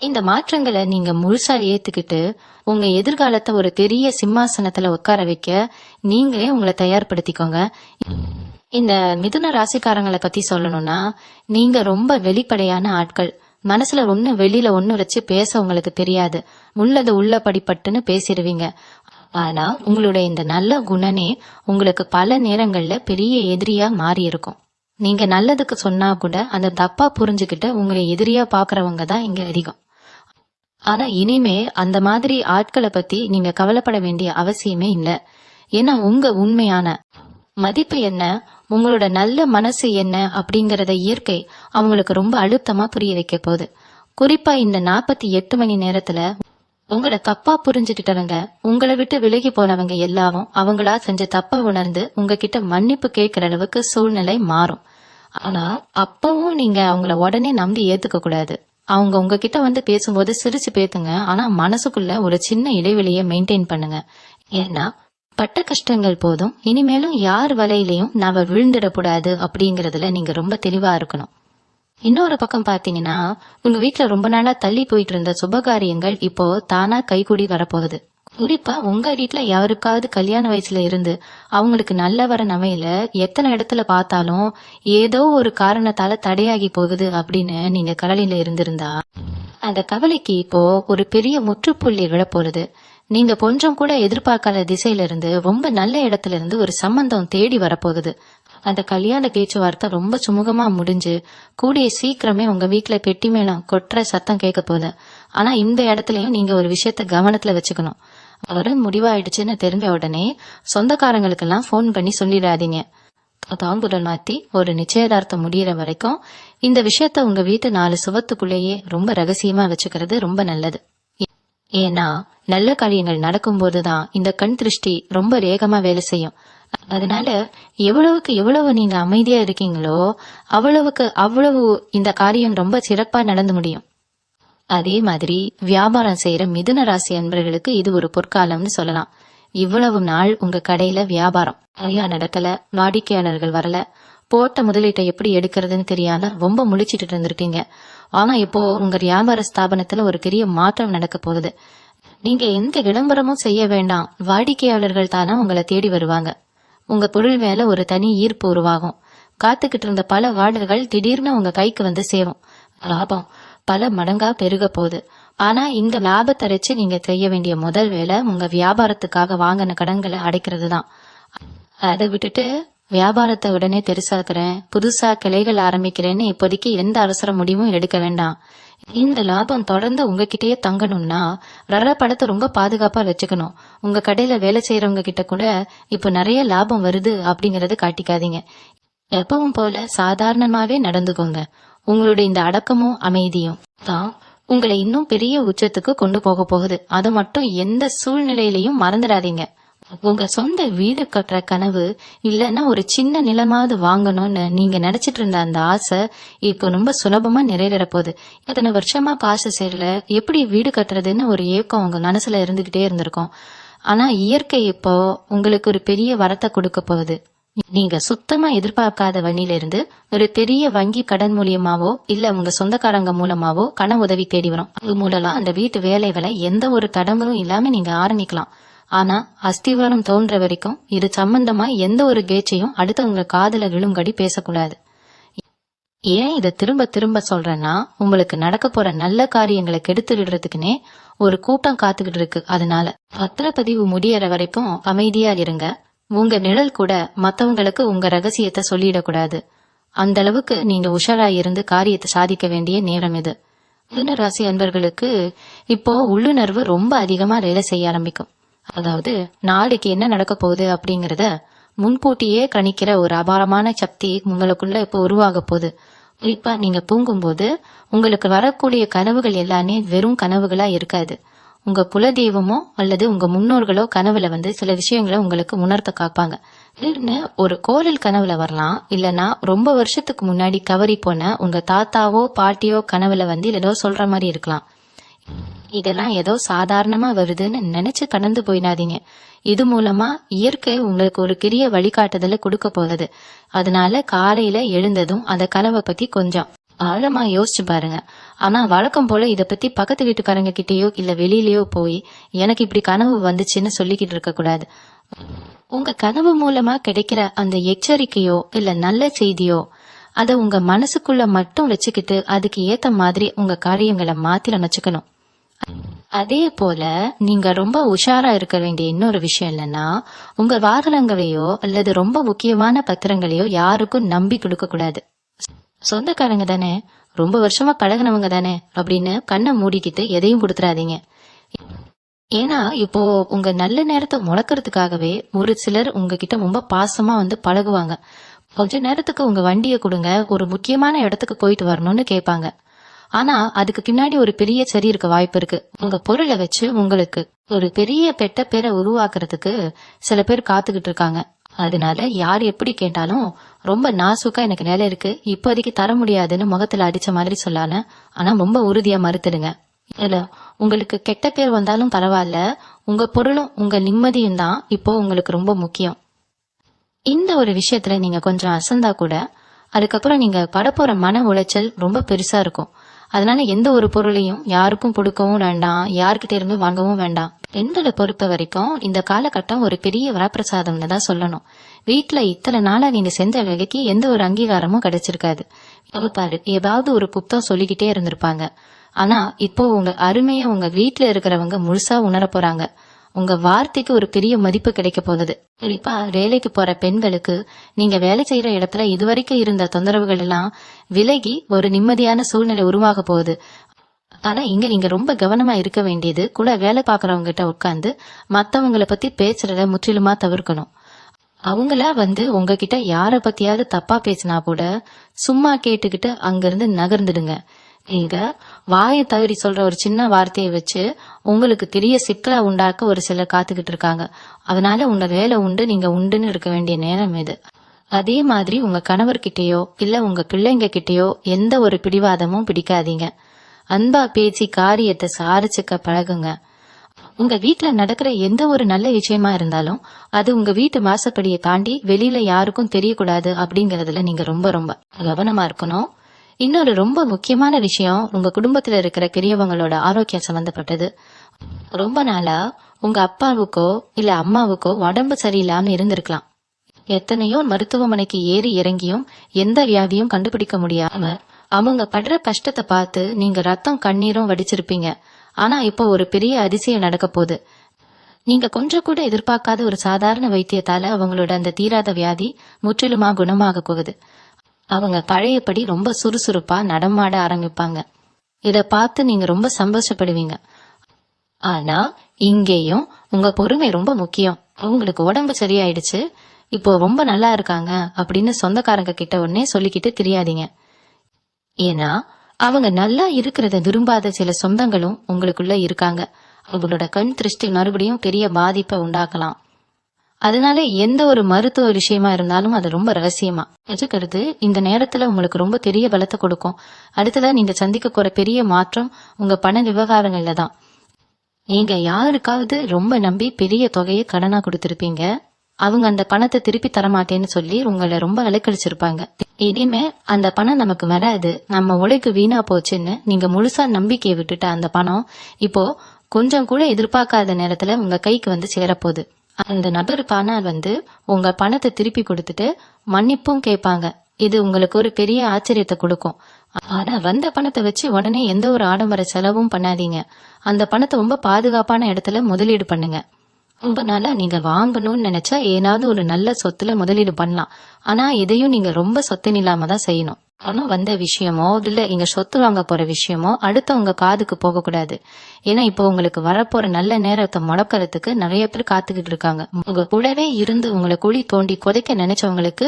இந்த மாற்றங்களை நீங்க முழுசா ஏத்துக்கிட்டு உங்க எதிர்காலத்தை ஒரு பெரிய சிம்மாசனத்துல உட்கார வைக்க நீங்களே உங்களை தயார்படுத்திக்கோங்க. இந்த மிதுன ராசிக்காரங்களை பத்தி சொல்லணும்னா நீங்க ரொம்ப வெளிப்படையான ஆட்கள். மனசுல ஒண்ணு வெளியில ஒண்ணு வச்சு பேச உங்களுக்கு தெரியாது. உள்ளது உள்ளபடிப்பட்டுன்னு பேசிடுவீங்க. ஆனா உங்களுடைய இந்த நல்ல குணனே உங்களுக்கு பல நேரங்கள்ல பெரிய எதிரியா மாறி இருக்கும். நீங்க நல்லதுக்கு சொன்னா கூட அந்த தப்பா புரிஞ்சுக்கிட்டு உங்களை எதிரியா பாக்குறவங்க தான் இங்க அதிகம். ஆனா இனிமே அந்த மாதிரி ஆட்களை பத்தி நீங்க கவலைப்பட வேண்டிய அவசியமே இல்ல. ஏன்னா உங்க உண்மையான மதிப்பு என்ன, உங்களோட நல்ல மனசு என்ன அப்படிங்கறத இயற்கை அவங்களுக்கு ரொம்ப அழுத்தமா புரிய வைக்க போகுது. குறிப்பா இந்த 48 மணி நேரத்துல உங்களை தப்பா புரிஞ்சுக்கிட்டவங்க, உங்களை விட்டு விலகி போனவங்க எல்லாரும் அவங்களா செஞ்ச தப்ப உணர்ந்து உங்ககிட்ட மன்னிப்பு கேட்கிற அளவுக்கு சூழ்நிலை மாறும். ஆனா அப்பவும் நீங்க அவங்கள உடனே நம்பி ஏத்துக்க கூடாது. அவங்க உங்ககிட்ட வந்து பேசும்போது சிரிச்சு பேசுங்க, ஆனா மனசுக்குள்ள ஒரு சின்ன இடைவெளியை மெயின்டைன் பண்ணுங்க. ஏன்னா பட்ட கஷ்டங்கள் போதும், இனிமேலும் யார் வலையிலையும் நாம விழுந்துடக்கூடாது அப்படிங்கறதுல நீங்க ரொம்ப தெளிவா இருக்கணும். இன்னொரு பக்கம் பாத்தீங்கன்னா, உங்க வீட்டுல ரொம்ப நாளா தள்ளி போயிட்டு இருந்த சுபகாரியங்கள் இப்போ தானா கைகூடி வரப்போகுது. குறிப்பா உங்க வீட்டுல யாருக்காவது கல்யாண வயசுல இருந்து அவங்களுக்கு நல்ல வர நமையில எத்தனை இடத்துல பார்த்தாலும் ஏதோ ஒரு காரணத்தால தடையாகி போகுது அப்படின்னு நீங்க கவலையில இருந்திருந்தா, அந்த கவலைக்கு இப்போ ஒரு பெரிய முற்றுப்புள்ளி விழப்போகுது. நீங்க கொஞ்சம் கூட எதிர்பார்க்காத திசையில இருந்து ரொம்ப நல்ல இடத்துல இருந்து ஒரு சம்பந்தம் தேடி வரப்போகுது. அந்த கல்யாண பேச்சுவார்த்தை ரொம்ப சுமூகமா முடிஞ்சு கூடிய சீக்கிரமே உங்க வீட்டுல பெட்டி மேளம் கொட்டுற சத்தம் கேட்க போகுது. ஆனா இந்த இடத்துலயும் நீங்க ஒரு விஷயத்த கவனத்துல வச்சுக்கணும். வர முடிவாயிடுச்சுன்னு தெரிஞ்ச உடனே சொந்தக்காரங்களுக்கெல்லாம் போன் பண்ணி சொல்லிடாதீங்க. தாம்பூலம் மாத்தி ஒரு நிச்சயதார்த்தம் முடியற வரைக்கும் இந்த விஷயத்த உங்க வீட்டு 4 சுவத்துக்குள்ளேயே ரொம்ப ரகசியமா வச்சுக்கிறது ரொம்ப நல்லது. ஏன்னா நல்ல காரியங்கள் நடக்கும் போதுதான் இந்த கண் திருஷ்டி ரொம்ப வேகமா வேலை செய்யும். அதனால எவ்வளவுக்கு எவ்வளவு நீங்க அமைதியா இருக்கீங்களோ அவ்வளவுக்கு அவ்வளவு இந்த காரியம் ரொம்ப சிறப்பா நடந்து முடியும். அதே மாதிரி வியாபாரம் செய்யற மிதுன ராசி அன்பர்களுக்கு இது ஒரு பொற்காலம்னு சொல்லலாம். இவ்வளவு நாள் உங்க கடையில வியாபாரம் சரியா நடக்கல, வாடிக்கையாளர்கள் வரல, போட்ட முதலீட்டை எப்படி எடுக்கிறதுன்னு தெரியாம ரொம்ப முழிச்சிட்டு இருந்திருக்கீங்க. ஆனா இப்போ உங்க வியாபார ஸ்தாபனத்துல ஒரு பெரிய மாற்றம் நடக்க போகுது. நீங்க எந்த விளம்பரமும் செய்ய வேண்டாம், வாடிக்கையாளர்கள் தானே உங்களை தேடி வருவாங்க. உங்க பொருள் மேல ஒரு தனி ஈர்ப்பு உருவாகும். காத்துக்கிட்டு இருந்த பல ஆர்டர்கள் திடீர்னு உங்க கைக்கு வந்து சேரும். லாபம் பல மடங்கா பெருக போகுது. ஆனா இந்த லாபத்தை வச்சு நீங்க செய்ய வேண்டிய முதல் வேலை உங்க வியாபாரத்துக்காக வாங்கின கடன்களை அடைக்கிறது தான். அதை விட்டுட்டு வியாபாரத்தை உடனே பெருசாக்குறேன், புதுசா கிளைகள் ஆரம்பிக்கிறேன்னு இப்போதைக்கு எந்த அவசர முடிவும் எடுக்க வேண்டாம். இந்த லாபம் தொடர்ந்து உங்ககிட்டயே தங்கணும்னா படத்தை ரொம்ப பாதுகாப்பா வச்சுக்கணும். உங்க கடையில வேலை செய்யறவங்க கிட்ட கூட இப்ப நிறைய லாபம் வருது அப்படிங்கறது காட்டிக்காதீங்க. எப்பவும் போல சாதாரணமாவே நடந்துக்கோங்க. உங்களுடைய இந்த அடக்கமும் அமைதியும் தான் உங்களை இன்னும் பெரிய உச்சத்துக்கு கொண்டு போக போகுது. அதை மட்டும் எந்த சூழ்நிலையிலையும் மறந்துடாதீங்க. உங்க சொந்த வீடு கட்டுற கனவு இல்லைன்னா ஒரு சின்ன நிலமாவது வாங்கணும்னு நீங்க நினைச்சிட்டு இருந்த அந்த ஆசை இப்போ ரொம்ப சுலபமா நிறைவேற போகுது. இத்தனை வருஷமா காசு சேரல, எப்படி வீடு கட்டுறதுன்னு ஒரு ஏக்கம் உங்க மனசுல இருந்துகிட்டே இருந்திருக்கும். ஆனா இயற்கை இப்போ உங்களுக்கு ஒரு பெரிய வரத்தை கொடுக்க போகுது. நீங்க சுத்தமா எதிர்பார்க்காத வழியில இருந்து ஒரு பெரிய வங்கி கடன் மூலியமாவோ இல்ல உங்க சொந்தக்காரங்க மூலமாவோ கடன் உதவி தேடி வரும். அது மூலமா அந்த வீட்டு வேலைகளை எந்த ஒரு தடங்களும் இல்லாம நீங்க ஆரம்பிக்கலாம். ஆனா அஸ்திவாரம் தோன்ற வரைக்கும் இது சம்பந்தமா எந்த ஒரு பேச்சையும் அடுத்தவங்க காதுல விழும்படி பேசக்கூடாது. ஏன் இதை திரும்ப திரும்ப சொல்றேன்னா, உங்களுக்கு நடக்க போற நல்ல காரியங்களை கெடுத்து விடுறதுக்குன்னே ஒரு கூட்டம் காத்துக்கிட்டு இருக்கு. அதனால பத்திரப்பதிவு முடியற வரைக்கும் அமைதியா இருங்க. உங்க நிழல் கூட மத்தவங்களுக்கு உங்க ரகசியத்தை சொல்லிடக்கூடாது. அந்த அளவுக்கு நீங்க உஷாரா இருந்து காரியத்தை சாதிக்க வேண்டிய நேரம் இது. மிதுன ராசி அன்பர்களுக்கு இப்போ உள்ளுணர்வு ரொம்ப அதிகமா வேலை செய்ய ஆரம்பிக்கும். அதாவது நாளைக்கு என்ன நடக்க போகுது அப்படிங்கறத முன்கூட்டியே கணிக்கிற ஒரு அபாரமான சக்தி உங்களுக்குள்ள இப்போ உருவாக போகுது. குறிப்பா நீங்க தூங்கும்போது உங்களுக்கு வரக்கூடிய கனவுகள் எல்லாமே வெறும் கனவுகளா இருக்காது. உங்க குலதெய்வமோ அல்லது உங்க முன்னோர்களோ கனவுல வந்து சில விஷயங்களை உங்களுக்கு உணர்த்த காப்பாங்க. ஒரு கோவில் கனவுல வரலாம், இல்லனா ரொம்ப வருஷத்துக்கு முன்னாடி தவறி போன உங்க தாத்தாவோ பாட்டியோ கனவுல வந்து ஏதோ சொல்ற மாதிரி இருக்கலாம். இதெல்லாம் ஏதோ சாதாரணமா வருதுன்னு நினைச்சு கடந்து போயிடாதீங்க. இது மூலமா இயற்கை உங்களுக்கு ஒரு பெரிய வழிகாட்டுதலை கொடுக்க போகுது. அதனால காலையில எழுந்ததும் அந்த கனவை பத்தி கொஞ்சம் ஆழமா யோசிச்சு பாருங்க. ஆனா வழக்கம் போல இத பத்தி பக்கத்து வீட்டுக்காரங்க கிட்டயோ இல்ல வெளியிலயோ போய் எனக்கு இப்படி கனவு வந்துச்சுன்னு சொல்லிக்கிட்டு இருக்க கூடாது. உங்க கனவு மூலமா கிடைக்கிற அந்த எச்சரிக்கையோ இல்ல நல்ல செய்தியோ அத உங்க மனசுக்குள்ள மட்டும் வச்சுக்கிட்டு அதுக்கு ஏத்த மாதிரி உங்க காரியங்களை மாத்தி அமைச்சுக்கணும். அதே போல நீங்க ரொம்ப உஷாரா இருக்க வேண்டிய இன்னொரு விஷயம் என்னன்னா, உங்க வாகனங்களையோ அல்லது ரொம்ப முக்கியமான பத்திரங்களையோ யாருக்கும் நம்பி கொடுக்க கூடாது. சொந்தக்காரங்க தானே, ரொம்ப வருஷமா பழகுனவங்க தானே அப்படின்னு கண்ணை மூடிக்கிட்டு எதையும் கொடுத்துறாதீங்க. ஏன்னா இப்போ உங்க நல்ல நேரத்தை முடக்கிறதுக்காகவே ஒரு சிலர் உங்ககிட்ட ரொம்ப பாசமா வந்து பழகுவாங்க. கொஞ்ச நேரத்துக்கு உங்க வண்டியை கொடுங்க, ஒரு முக்கியமான இடத்துக்கு போயிட்டு வரணும்னு கேட்பாங்க. ஆனா அதுக்கு பின்னாடி ஒரு பெரிய சரி இருக்க வாய்ப்பு இருக்கு. உங்க பொருளை வச்சு உங்களுக்கு ஒரு பெரிய பெட்ட பேரை உருவாக்குறதுக்கு சில பேர் காத்துக்கிட்டு இருக்காங்க. அதனால யார் எப்படி கேட்டாலும் ரொம்ப நாசுக்கா எனக்கு நிலை இருக்கு, இப்போதைக்கு தர முடியாதுன்னு முகத்துல அடிச்ச மாதிரி சொல்லான, ஆனா ரொம்ப உறுதியா மறுத்துடுங்க. இல்ல, உங்களுக்கு கெட்ட பேர் வந்தாலும் பரவாயில்ல, உங்க பொருளும் உங்க நிம்மதியும் தான் இப்போ உங்களுக்கு ரொம்ப முக்கியம். இந்த ஒரு விஷயத்துல நீங்க கொஞ்சம் அசந்தா கூட அதுக்கப்புறம் நீங்க படப்போற மன உளைச்சல் ரொம்ப பெருசா இருக்கும். அதனால எந்த ஒரு பொருளையும் யாருக்கும் கொடுக்கவும் வேண்டாம், யார்கிட்ட இருந்து வாங்கவும் வேண்டாம். பெண்களை பொறுத்த வரைக்கும் இந்த காலகட்டம் ஒரு பெரிய வரப்பிரசாதம்னு தான் சொல்லணும். வீட்டுல இத்தனை நாளா நீங்க செஞ்ச வேலைக்கு எந்த ஒரு அங்கீகாரமும் கிடைச்சிருக்காது. பாரு, ஏதாவது ஒரு புத்தம் சொல்லிக்கிட்டே இருந்திருப்பாங்க. ஆனா இப்போ உங்க அருமைய உங்க வீட்டுல இருக்கிறவங்க முழுசா உணர போறாங்க. உங்க வார்த்தைக்கு ஒரு பெரிய மதிப்பு கிடைக்க போகுது. குறிப்பா வேலைக்கு போற பெண்களுக்கு நீங்க வேலை செய்யற இடத்துல இதுவரைக்கும் இருந்த தொந்தரவுகள் எல்லாம் விலகி ஒரு நிம்மதியான சூழ்நிலை உருவாக போகுது. ஆனா இங்க நீங்க ரொம்ப கவனமா இருக்க வேண்டியது, கூட வேலை பாக்குறவங்க கிட்ட உட்கார்ந்து மத்தவங்களை பத்தி பேசுறத முற்றிலுமா தவிர்க்கணும். அவங்கள வந்து உங்ககிட்ட யார பத்தியாவது தப்பா பேசினா கூட சும்மா கேட்டுக்கிட்டு அங்கிருந்து நகர்ந்துடுங்க. நீங்க வாயை தவறி சொல்ற ஒரு சின்ன வார்த்தையை வச்சு உங்களுக்கு பெரிய சிக்கலா உண்டாக்க ஒரு சிலர் காத்துக்கிட்டு இருக்காங்க. அதனால உங்க வேலை உண்டு, நீங்க உண்டுன்னு இருக்க வேண்டிய நேரம் இது. அதே மாதிரி உங்க கணவர்கிட்டயோ இல்ல உங்க பிள்ளைங்க கிட்டயோ எந்த ஒரு பிடிவாதமும் பிடிக்காதீங்க. அன்பா பேசி காரியத்தை சாரிச்சுக்க பழகுங்க. உங்க வீட்டுல நடக்கிற எந்த ஒரு நல்ல விஷயமா இருந்தாலும் அது உங்க வீட்டு வாசப்படியை தாண்டி வெளியில யாருக்கும் தெரியக்கூடாது அப்படிங்கறதுல நீங்க ரொம்ப ரொம்ப கவனமா இருக்கணும். இன்னொரு ரொம்ப முக்கியமான விஷயம், உங்க குடும்பத்துல இருக்கிற பெரியவங்களோட ஆரோக்கியம் சம்பந்தப்பட்டது. ரொம்ப நாளா உங்க அப்பாவுக்கோ இல்ல அம்மாவுக்கோ உடம்பு சரியில்லாம இருந்திருக்கலாம். எத்தனையோ மருத்துவமனைக்கு ஏறி இறங்கியும் எந்த வியாதியும் கண்டுபிடிக்க முடியாம அவங்க படுற கஷ்டத்தை பார்த்து நீங்க ரத்தம் கண்ணீரும் வடிச்சிருப்பீங்க. ஆனா இப்போ ஒரு பெரிய அதிசயம் நடக்க போகுது. நீங்க கொஞ்சம் கூட எதிர்பார்க்காத ஒரு சாதாரண வைத்தியத்தால அவங்களோட அந்த தீராத வியாதி முற்றிலுமா குணமாக போகுது. அவங்க பழையபடி ரொம்ப சுறுசுறுப்பா நடமாட ஆரம்பிப்பாங்க. இத பார்த்து நீங்க ரொம்ப சந்தோஷப்படுவீங்க. ஆனா இங்கேயும் உங்க பொறுமை ரொம்ப முக்கியம். அவங்களுக்கு உடம்பு சரியாயிடுச்சு, இப்போ ரொம்ப நல்லா இருக்காங்க அப்படின்னு சொந்தக்காரங்க கிட்ட உடனே சொல்லிக்கிட்டு தெரியாதீங்க. ஏன்னா அவங்க நல்லா இருக்கிறத விரும்பாத சில சொந்தங்களும் உங்களுக்குள்ள இருக்காங்க. அவங்களோட கண் திருஷ்டி மறுபடியும் பெரிய பாதிப்பை உண்டாக்கலாம். அதனால எந்த ஒரு மருத்துவ விஷயமா இருந்தாலும் அது ரொம்ப ரகசியமா வச்சுக்கிறது இந்த நேரத்துல உங்களுக்கு ரொம்ப பெரிய பலத்தை கொடுக்கும். அடுத்ததா நீங்க சந்திக்க போற பெரிய மாற்றம் உங்க பண விவகாரங்கள்ல தான். நீங்க யாருக்காவது ரொம்ப நம்பி பெரிய தொகையை கடனா கொடுத்திருப்பீங்க. அவங்க அந்த பணத்தை திருப்பி தரமாட்டேன்னு சொல்லி உங்களை ரொம்ப அலைக்கழிச்சிருப்பாங்க. இனிமே அந்த பணம் நமக்கு வராது, நம்ம உழைக்கு வீணா போச்சுன்னு நீங்க முழுசா நம்பிக்கையை விட்டுட்ட அந்த பணம் இப்போ கொஞ்சம் கூட எதிர்பார்க்காத நேரத்துல உங்க கைக்கு வந்து சேரப்போகுது. அந்த நபர் பணம் வந்து உங்க பணத்தை திருப்பி கொடுத்துட்டு மன்னிப்பும் கேட்பாங்க. இது உங்களுக்கு ஒரு பெரிய ஆச்சரியத்தை கொடுக்கும். ஆனா வந்த பணத்தை வச்சு உடனே எந்த ஒரு ஆடம்பர செலவும் பண்ணாதீங்க. அந்த பணத்தை ரொம்ப பாதுகாப்பான இடத்துல முதலீடு பண்ணுங்க. ரொம்ப நாளா நீங்க வாங்கணும்னு நினைச்சா ஏதாவது ஒரு நல்ல சொத்துல முதலீடு பண்ணலாம். ஆனா இதையும் நீங்க ரொம்ப சொத்து இல்லாம தான் செய்யணும். பணம் வந்த விஷயமோ இல்ல இங்க சொத்து வாங்க போற விஷயமோ அடுத்தவங்க காதுக்கு போக கூடாது. ஏன்னா இப்போ உங்களுக்கு வரப்போற நல்ல நேரத்தை முடக்கிறதுக்கு நிறைய பேர் காத்துக்கிட்டு இருக்காங்க. உங்க கூடவே இருந்து உங்களை குழி தோண்டி புதைக்க நினைச்சவங்களுக்கு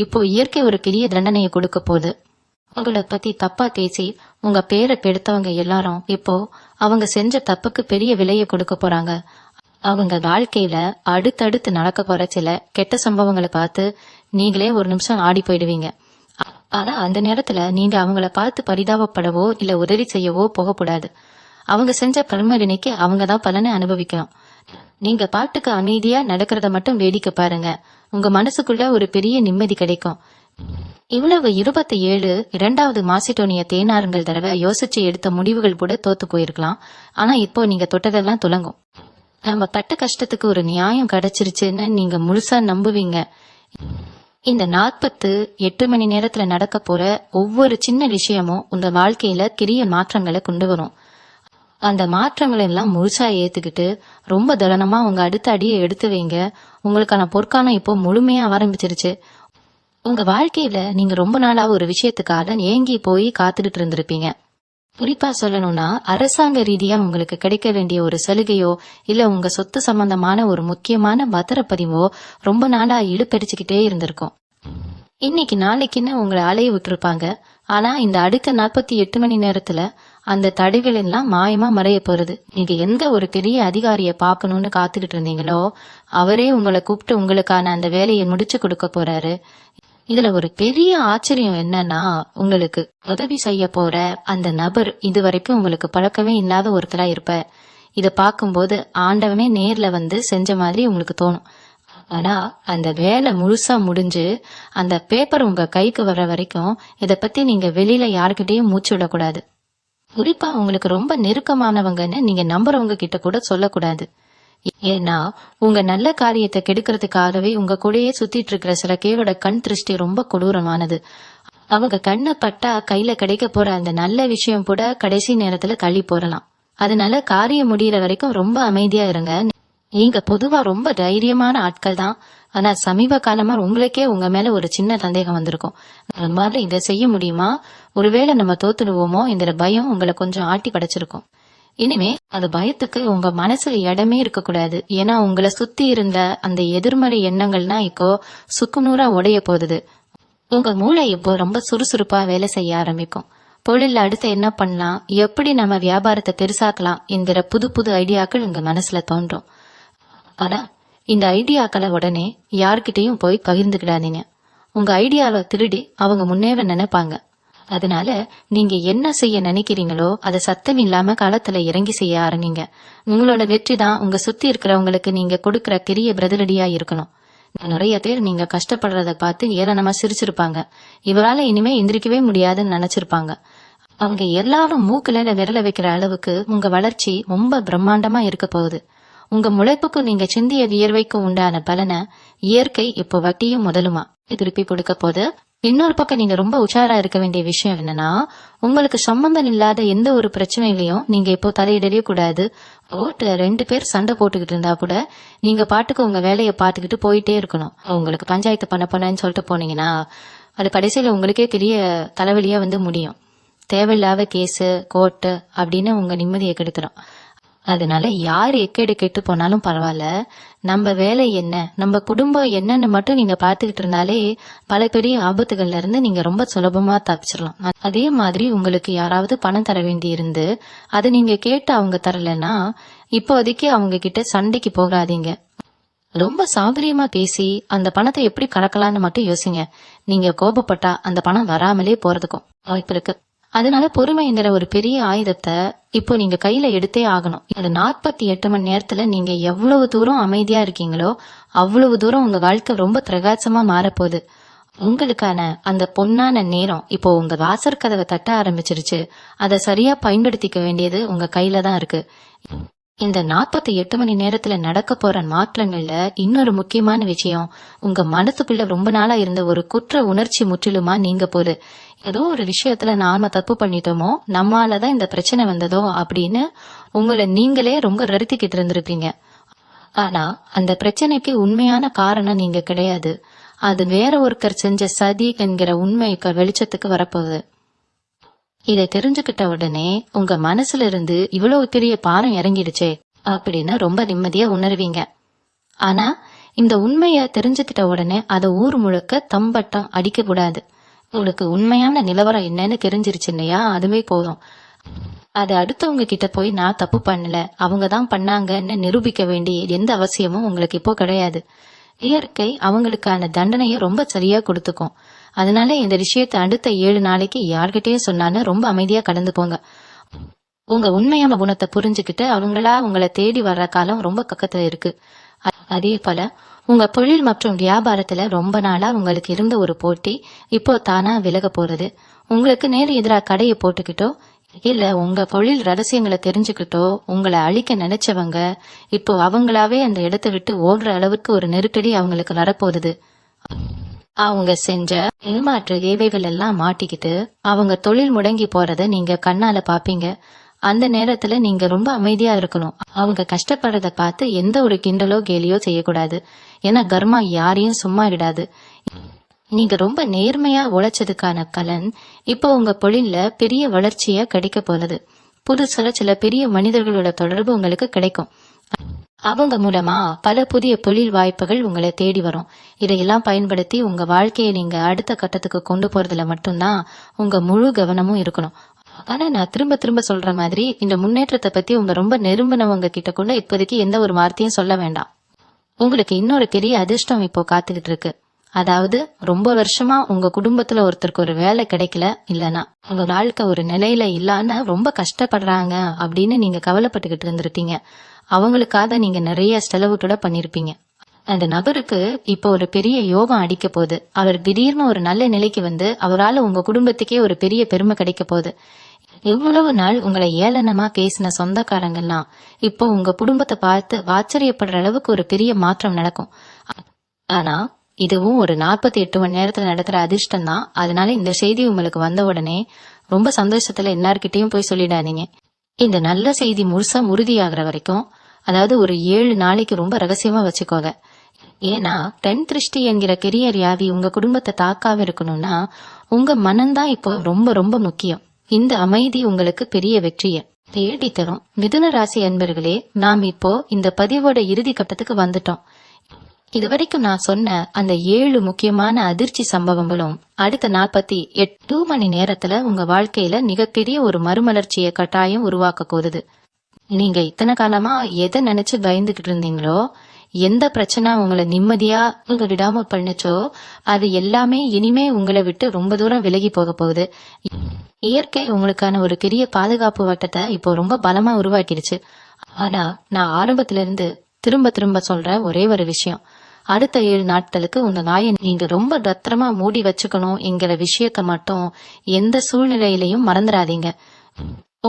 இப்போ இயற்கை ஒரு பெரிய தண்டனையை கொடுக்க போகுது. உங்களை பத்தி தப்பா பேசி உங்க பேரை கெடுத்தவங்க எல்லாரும் இப்போ அவங்க செஞ்ச தப்புக்கு பெரிய விலையை கொடுக்க போறாங்க. அவங்க வாழ்க்கையில அடுத்தடுத்து நடக்க போற சில கெட்ட சம்பவங்களை பார்த்து நீங்களே ஒரு நிமிஷம் ஆடி போயிடுவீங்க. ஆனா அந்த நேரத்துல நீங்க அவங்கள பார்த்து பரிதாபப்படவோ இல்ல உதவி செய்யவோ போகக்கூடாது. அவங்க செஞ்ச கர்ம வினைக்கு அவங்கதான் பலனை அனுபவிக்கணும். நீங்க பாட்டுக்கு அமைதியா நடக்கிறத மட்டும் வேடிக்கை பாருங்க. உங்க மனசுக்குள்ள ஒரு பெரிய நிம்மதி கிடைக்கும். இவ்வளவு 27 இரண்டாவது மாசிடோனிய தேனாருங்கள் தடவை யோசிச்சு எடுத்த முடிவுகள் கூட தோத்து போயிருக்கலாம். ஆனா இப்போ நீங்க தொட்டதெல்லாம் துலங்கும். நம்ம பட்ட கஷ்டத்துக்கு ஒரு நியாயம் கிடைச்சிருச்சுன்னு நீங்க முழுசா நம்புவீங்க. இந்த 48 மணி நேரத்துல நடக்க போற ஒவ்வொரு சின்ன விஷயமும் உங்க வாழ்க்கையில பெரிய மாற்றங்களை கொண்டு வரும். அந்த மாற்றங்களை எல்லாம் முழுசா ஏத்துக்கிட்டு ரொம்ப திடனமா உங்க அடுத்த அடியை எடுத்து வைங்க. உங்களுக்கான பொற்காலம் இப்போ முழுமையா ஆரம்பிச்சிருச்சு. உங்க வாழ்க்கையில நீங்க ரொம்ப நாளா ஒரு விஷயத்துக்காக ஏங்கி போய் காத்துக்கிட்டு இருந்திருப்பீங்க. குறிப்பா சொல்லணும்னா, அரசாங்க ரீதியா உங்களுக்கு கிடைக்க வேண்டிய ஒரு சலுகையோ இல்ல உங்க சொத்து சம்பந்தமான ஒரு முக்கியமான பத்திரப்பதிவோ ரொம்ப நாளா இழுப்படிச்சுக்கிட்டே இருந்திருக்கும். இன்னைக்கு நாளைக்குன்னு உங்களை அலைய விட்டுருப்பாங்க. ஆனா இந்த அடுத்த 48 மணி நேரத்துல அந்த தடைகள் எல்லாம் மாயமா மறைய போறது. நீங்க எந்த ஒரு பெரிய அதிகாரிய பாக்கணும்னு காத்துக்கிட்டு இருந்தீங்களோ அவரே உங்களை கூப்பிட்டு உங்களுக்கான அந்த வேலையை முடிச்சு கொடுக்க போறாரு. இதுல ஒரு பெரிய ஆச்சரியம் என்னன்னா, உங்களுக்கு உதவி செய்ய போற அந்த நபர் இதுவரைக்கும் உங்களுக்கு பழக்கமே இல்லாத ஒருத்தரா இருப்ப. இத பாக்கும்போது ஆண்டவனே நேர்ல வந்து செஞ்ச மாதிரி உங்களுக்கு தோணும். ஆனா அந்த வேலை முழுசா முடிஞ்சு அந்த பேப்பர் உங்க கைக்கு வர்ற வரைக்கும் இத பத்தி நீங்க வெளியில யாருக்கிட்டையும் மூச்சு விடக்கூடாது. குறிப்பா உங்களுக்கு ரொம்ப நெருக்கமானவங்கன்னு நீங்க நம்புறவங்க கிட்ட கூட சொல்லக்கூடாது. ஏன்னா உங்க நல்ல காரியத்தை கெடுக்கிறதுக்காகவே உங்க கூடயே சுத்திட்டு இருக்கிற சில பேரோட கண் திருஷ்டி ரொம்ப கொடூரமானது. அவங்க கண்ணு பட்டா கையில கிடைக்க போற அந்த நல்ல விஷயம் கூட கடைசி நேரத்துல தள்ளி போறலாம். அதனால காரியம் முடியற வரைக்கும் ரொம்ப அமைதியா இருங்க. நீங்க பொதுவா ரொம்ப தைரியமான ஆட்கள் தான். ஆனா சமீப காலமா உங்களுக்கே உங்க மேல ஒரு சின்ன சந்தேகம் வந்திருக்கும். நம்மளால இதை செய்ய முடியுமா, ஒருவேளை நம்ம தோத்துடுவோமோ இந்த பயம் உங்களை கொஞ்சம் ஆட்டி படைச்சிருக்கும். இனிமே அது பயத்துக்கு உங்க மனசுல இடமே இருக்கக்கூடாது. ஏன்னா உங்களை சுத்தி இருந்த அந்த எதிர்மறை எண்ணங்கள்னா இப்போ சுக்குநூறா உடைய போகுது. உங்க மூளை இப்போ ரொம்ப சுறுசுறுப்பா வேலை செய்ய ஆரம்பிக்கும். தொழில அடுத்து என்ன பண்ணலாம், எப்படி நம்ம வியாபாரத்தை பெருசாக்கலாம் என்கிற புது புது ஐடியாக்கள் உங்க மனசுல தோன்றும். ஆனா இந்த ஐடியாக்களை உடனே யார்கிட்டையும் போய் பகிர்ந்துக்கிடாதீங்க. உங்க ஐடியாவை திருடி அவங்க முன்னேற நினைப்பாங்க. அதனால நீங்க என்ன செய்ய நினைக்கிறீங்களோ அதை சத்தம் இல்லாம களத்துல இறங்கி செய்ய ஆரம்பிங்க. உங்களோட வெற்றி தான் உங்க சுத்தி இருக்கிறவங்களுக்கு நீங்க கொடுக்கற பெரிய பதிலடியா இருக்கணும். நிறைய பேர் நீங்க கஷ்டப்படுறத பார்த்து ஏளனமா சிரிச்சிருப்பாங்க. இவரால இனிமே எந்திரிக்கவே முடியாதுன்னு நினைச்சிருப்பாங்க. அவங்க எல்லாரும் மூக்குல விரல வைக்கிற அளவுக்கு உங்க வளர்ச்சி ரொம்ப பிரம்மாண்டமா இருக்க போகுது. உங்க முளைப்புக்கு நீங்க சிந்திய வியர்வைக்கு உண்டான பலனை இயற்கை இப்போ வட்டியும் முதலுமா திருப்பி கொடுக்க போது. இன்னொரு பக்கம் நீங்க ரொம்ப உஷாரா இருக்க வேண்டிய விஷயம் என்னன்னா, உங்களுக்கு சம்பந்தம் இல்லாத எந்த ஒரு பிரச்சனையிலையும் நீங்க இப்போ தலையிடவே கூடாது. ரோட்ல 2 பேர் சண்டை போட்டுக்கிட்டு இருந்தா கூட நீங்க பாட்டுக்கு உங்க வேலையை பார்த்துக்கிட்டு போயிட்டே இருக்கணும். உங்களுக்கு பஞ்சாயத்து பண்ண போனேன்னு சொல்லிட்டு போனீங்கன்னா அது கடைசியில உங்களுக்கே பெரிய தலைவலியா வந்து முடியும். தேவையில்லாத கேஸு கோர்ட்டு அப்படின்னு உங்க நிம்மதியை கெடுத்துரும். அதனால யார் எக்கேடு கெட்டு போனாலும் பரவாயில்ல, நம்ம வேலை என்ன, நம்ம குடும்பம் என்னன்னு மட்டும் நீங்க பாத்துக்கிட்டு இருந்தாலே பல பெரிய ஆபத்துகள்ல இருந்து நீங்க ரொம்ப சுலபமா தப்பிச்சிடலாம். அதே மாதிரி உங்களுக்கு யாராவது பணம் தர வேண்டி இருந்து அதை நீங்க கேட்டு அவங்க தரலன்னா இப்போதைக்கு அவங்க கிட்ட சண்டைக்கு போகாதீங்க. ரொம்ப சாதுரியமா பேசி அந்த பணத்தை எப்படி கலக்கலான்னு மட்டும் யோசிங்க. நீங்க கோபப்பட்டா அந்த பணம் வராமலே போறதுக்கும் வாய்ப்பு இருக்கு. அதனால பொறுமை என்கிற ஒரு பெரிய ஆயுதத்தை இப்போ நீங்க கையில எடுத்தே ஆகணும். இந்த 48 மணி நேரத்துல நீங்க எவ்வளவு தூரம் அமைதியா இருக்கீங்களோ அவ்வளவு தூரம் உங்க வாழ்க்கை ரொம்ப பிரகாசமா மாறப்போகுது. உங்களுக்கான அந்த பொன்னான நேரம் இப்போ உங்க வாசற்கதவை தட்ட ஆரம்பிச்சிருச்சு. அதை சரியா பயன்படுத்திக்க வேண்டியது உங்க கையில தான் இருக்கு. இந்த 48 மணி நேரத்துல நடக்க போற மாற்றங்கள்ல இன்னொரு முக்கியமான விஷயம், உங்க மனசுக்குள்ள ரொம்ப நாளா இருந்த ஒரு குற்ற உணர்ச்சி முற்றிலுமா நீங்க போகுது. ஏதோ ஒரு விஷயத்துல நாம தப்பு பண்ணிட்டோமோ, நம்மாலதான் இந்த பிரச்சனை வந்ததோ அப்படின்னு உங்களை நீங்களே ரொம்ப வருத்திக்கிட்டு இருந்திருப்பீங்க. ஆனா அந்த பிரச்சனைக்கு உண்மையான காரணம் நீங்க கிடையாது. அது வேற ஒருத்தர் செஞ்ச சதி என்கிற உண்மை வெளிச்சத்துக்கு வரப்போகுது. இதை தெரிஞ்சுக்கிட்ட உடனே உங்க மனசுல இருந்து இவ்வளவு பெரிய பாரம் இறங்கிடுச்சே அப்படின்னு ரொம்ப நிம்மதியா உணர்வீங்க. ஆனா இந்த உண்மைய தெரிஞ்சுக்கிட்ட உடனே அதை ஊர் முழுக்க தம்பட்டம் அடிக்க கூடாது. உங்களுக்கு உண்மையான நிலவரம் என்னன்னு தெரிஞ்சிருச்சு இல்லையா, அதுவே போதும். அது அடுத்தவங்க கிட்ட போய் நான் தப்பு பண்ணல, அவங்கதான் பண்ணாங்கன்னு நிரூபிக்க வேண்டிய எந்த அவசியமும் உங்களுக்கு இப்போ கிடையாது. இயற்கை அவங்களுக்கான தண்டனைய ரொம்ப சரியா கொடுத்துக்கும். அதனால இந்த விஷயத்த அடுத்த 7 நாளைக்கு யார்கிட்டயும் சொன்னாலும் ரொம்ப அமைதியா கடந்து போங்க. உங்க உண்மையான குணத்தை புரிஞ்சுக்கிட்டு அவங்களா உங்களை தேடி வர்ற காலம் ரொம்ப பக்கத்துல இருக்கு. அதே போல உங்க தொழில் மற்றும் வியாபாரத்துல ரொம்ப நாளா உங்களுக்கு இருந்த ஒரு போட்டி இப்போ தானா விலக போறது. உங்களுக்கு நேர் எதிராக கடையை போட்டுக்கிட்டோ இல்ல உங்க தொழில் ரகசியங்களை தெரிஞ்சுக்கிட்டோ உங்களை அழிக்க நினைச்சவங்க இப்போ அவங்களாவே அந்த இடத்தை விட்டு ஓடுற அளவுக்கு ஒரு நெருக்கடி அவங்களுக்கு வரப்போகுது. அவங்க செஞ்ச ஏமாற்று ஏவைகள் எல்லாம் மாட்டிக்கிட்டு அவங்க தொழில் முடங்கி போறத நீங்க கண்ணால பாப்பீங்க. அந்த நேரத்துல நீங்க ரொம்ப அமைதியா இருக்கணும். அவங்க கஷ்டப்படுறத பார்த்து எந்த ஒரு கிண்டலோ கேலியோ செய்யக்கூடாது. ஏன்னா கர்மா யாரையும் சும்மா விடாது. நீங்க ரொம்ப நேர்மையா உழைச்சதுக்கான பலன் இப்போ உங்க தொழில்ல பெரிய வளர்ச்சிய கிடைக்க போகுது. புதுசுல சில பெரிய மனிதர்களோட தொடர்பு உங்களுக்கு கிடைக்கும். அவங்க மூலமா பல புதிய தொழில் வாய்ப்புகள் உங்களை தேடி வரும். இதையெல்லாம் பயன்படுத்தி உங்க வாழ்க்கையை நீங்க அடுத்த கட்டத்துக்கு கொண்டு போறதுல மட்டும்தான் உங்க முழு கவனமும் இருக்கணும். ஆனா நான் திரும்ப திரும்ப சொல்ற மாதிரி இந்த முன்னேற்றத்தை பத்தி உங்க ரொம்ப நெருங்கினவங்க கிட்ட கூட இப்போதைக்கு எந்த ஒரு வார்த்தையும் சொல்ல வேண்டாம். உங்களுக்கு இன்னொரு பெரிய அதிர்ஷ்டம் இப்போ காத்துக்கிட்டு இருக்கு. அதாவது ரொம்ப வருஷமா உங்க குடும்பத்துல ஒருத்தருக்கு ஒரு வேலை கிடைக்கல, இல்லனா உங்க வாழ்க்கை ஒரு நிலையில இல்லாம ரொம்ப கஷ்டப்படுறாங்க அப்படின்னு நீங்க கவலைப்பட்டுக்கிட்டு இருந்திருப்பீங்க. அவங்களுக்காக நீங்க நிறைய செலவு கூட பண்ணிருப்பீங்க. அந்த நபருக்கு இப்போ ஒரு பெரிய யோகம் அடிக்க போகுது. அவர் திடீர்னு ஒரு நல்ல நிலைக்கு வந்து அவரால் உங்க குடும்பத்துக்கே ஒரு பெரிய பெருமை கிடைக்க போகுது. எவ்வளவு நாள் உங்களை ஏளனமா பேசின சொந்தக்காரங்கெல்லாம் இப்போ உங்க குடும்பத்தை பார்த்து ஆச்சரியப்படுற அளவுக்கு ஒரு பெரிய மாற்றம் நடக்கும். ஆனா இதுவும் ஒரு 48 மணி நேரத்துல நடக்கிற அதிர்ஷ்டம் தான். அதனால இந்த செய்தி உங்களுக்கு வந்த உடனே ரொம்ப சந்தோஷத்துல எல்லார்கிட்டையும் போய் சொல்லிடாதீங்க. இந்த நல்ல செய்தி முழுசா உறுதியாகிற வரைக்கும், அதாவது ஒரு 7 நாளைக்கு ரொம்ப ரகசியமா வச்சுக்கோங்க. ஏன்னா பெண் திருஷ்டி என்கிற பெரிய வியாதி உங்க குடும்பத்தை தாக்காம இருக்கணும்னா உங்க மனம்தான் இப்போ ரொம்ப ரொம்ப முக்கியம். இந்த அமைதி உங்களுக்கு பெரிய வெற்றிய தேடி தரும். மிதுன ராசி அன்பர்களே, நாம் இப்போ இந்த பதிவோட இறுதி கட்டத்துக்கு வந்துட்டோம். இதுவரைக்கும் நான் சொன்ன அந்த 7 முக்கியமான அதிர்ச்சி சம்பவங்களும் அடுத்த 48 மணி நேரத்துல உங்க வாழ்க்கையில மிகப்பெரிய ஒரு மறுமலர்ச்சியை கட்டாயம் உருவாக்க போகுது. நீங்க இத்தனை காலமா எதை நினைச்சு பயந்துகிட்டு இருந்தீங்களோ, எந்த பிரச்சனை உங்களை நிம்மதியா உங்க விடாம பண்ணுச்சோ, அது எல்லாமே இனிமே உங்களை விட்டு ரொம்ப தூரம் விலகி போக போகுது. இயற்கை உங்களுக்கான ஒரு பெரிய பாதுகாப்பு வட்டத்தை இப்போ ரொம்ப பலமா உருவாக்கிடுச்சு. ஆனா நான் ஆரம்பத்துல இருந்து திரும்ப திரும்ப சொல்ற ஒரே ஒரு விஷயம், அடுத்த 7 நாட்களுக்கு உங்க நாயை நீங்க ரொம்ப பத்திரமா மூடி வச்சுக்கணும் என்கிற விஷயத்த மட்டும் எந்த சூழ்நிலையிலையும் மறந்துடாதீங்க.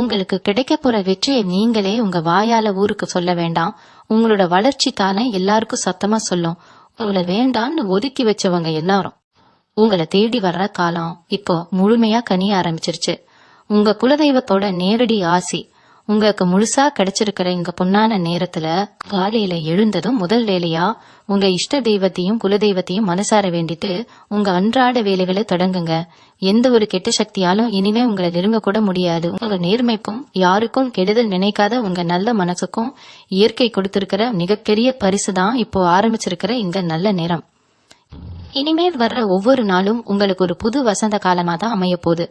உங்களுக்கு கிடைக்க போற வெற்றியை நீங்களே உங்க வாயால ஊருக்கு சொல்ல வேண்டாம். உங்களோட வளர்ச்சி தானே எல்லாருக்கும் சத்தமா சொல்லும். உங்களை வேண்டான்னு ஒதுக்கி வச்சவங்க எல்லாரும் உங்களை தேடி வர்ற காலம் இப்போ முழுமையா கனிய ஆரம்பிச்சிருச்சு. உங்க குலதெய்வத்தோட நேரடி ஆசி உங்களுக்கு முழுசா கிடைச்சிருக்கிற இங்க பொன்னான நேரத்துல காலையில எழுந்ததும் முதல் வேலையா உங்க இஷ்ட தெய்வத்தையும் குலதெய்வத்தையும் மனசார வேண்டிட்டு உங்க அன்றாட வேலைகளை தொடங்குங்க. எந்த ஒரு கெட்ட சக்தியாலும் இனிமே உங்களை நெருங்க கூட முடியாது. உங்க நேர்மைக்கும் யாருக்கும் கெடுதல் நினைக்காத உங்க நல்ல மனசுக்கும் இயற்கை கொடுத்திருக்கிற மிகப்பெரிய பரிசு தான் இப்போ ஆரம்பிச்சிருக்கிற இந்த நல்ல நேரம். இனிமேல் வர்ற ஒவ்வொரு நாளும் உங்களுக்கு ஒரு புது வசந்த காலமா தான் அமைய போகுது.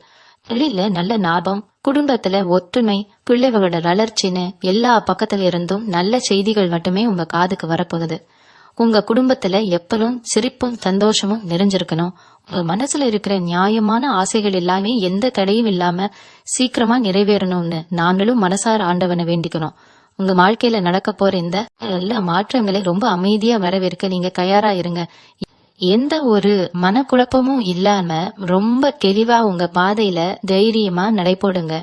தொழில நல்ல லாபம், குடும்பத்துல ஒற்றுமை, பிள்ளைகளோட வளர்ச்சின்னு எல்லா பக்கத்துல இருந்தும் நல்ல செய்திகள் மட்டுமே உங்க காதுக்கு வரப்போகுது. உங்க குடும்பத்துல எப்பவும் சிரிப்பும் சந்தோஷமும் நிறைஞ்சிருக்கணும். உங்க மனசுல இருக்கிற நியாயமான ஆசைகள் எல்லாமே எந்த தடையும் இல்லாம சீக்கிரமா நிறைவேறணும்னு நாங்களும் மனசார ஆண்டவனை வேண்டிக்கணும். உங்க வாழ்க்கையில நடக்க போற இந்த எல்லா மாற்றங்களை ரொம்ப அமைதியா வரவேற்க நீங்க தயாரா இருங்க. எந்த ஒரு மனக்குழப்பமும் இல்லாம ரொம்ப தெளிவா உங்க பாதையில தைரியமா நடைபோடுங்க.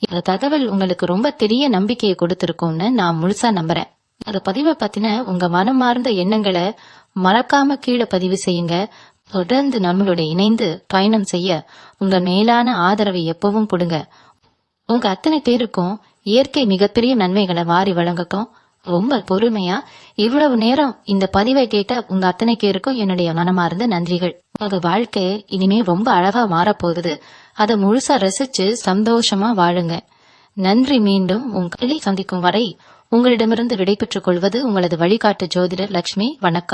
இந்த தகவல் உங்களுக்கு ரொம்ப பெரிய நம்பிக்கையை கொடுத்திருக்கும்னு நான் முழுசா நம்புறேன். அந்த பதிவை பத்தின உங்க மனமார்ந்த எண்ணங்களை மறக்காம கீழே பதிவு செய்யுங்க. தொடர்ந்து நம்மளோட இணைந்து பயணம் செய்ய உங்க மேலான ஆதரவை எப்பவும் கொடுங்க. உங்க அத்தனை பேருக்கும் இயற்கை மிகப்பெரிய நன்மைகளை வாரி வழங்கட்டும். ரொம்ப பொறுமையா இவ்வளவு நேரம் இந்த பதிவை கேட்ட உங்க அத்தனை பேருக்கும் என்னுடைய மனமார்ந்த நன்றிகள். உங்க வாழ்க்கை இனிமே ரொம்ப அழகா மாறப்போகுது. அதை முழுசா ரசிச்சு சந்தோஷமா வாழுங்க. நன்றி. மீண்டும் உங்களை சந்திக்கும் வரை உங்களிடமிருந்து விடைபெற்றுக் கொள்வது உங்களது வழிகாட்டு ஜோதிடர் லட்சுமி. வணக்கம்.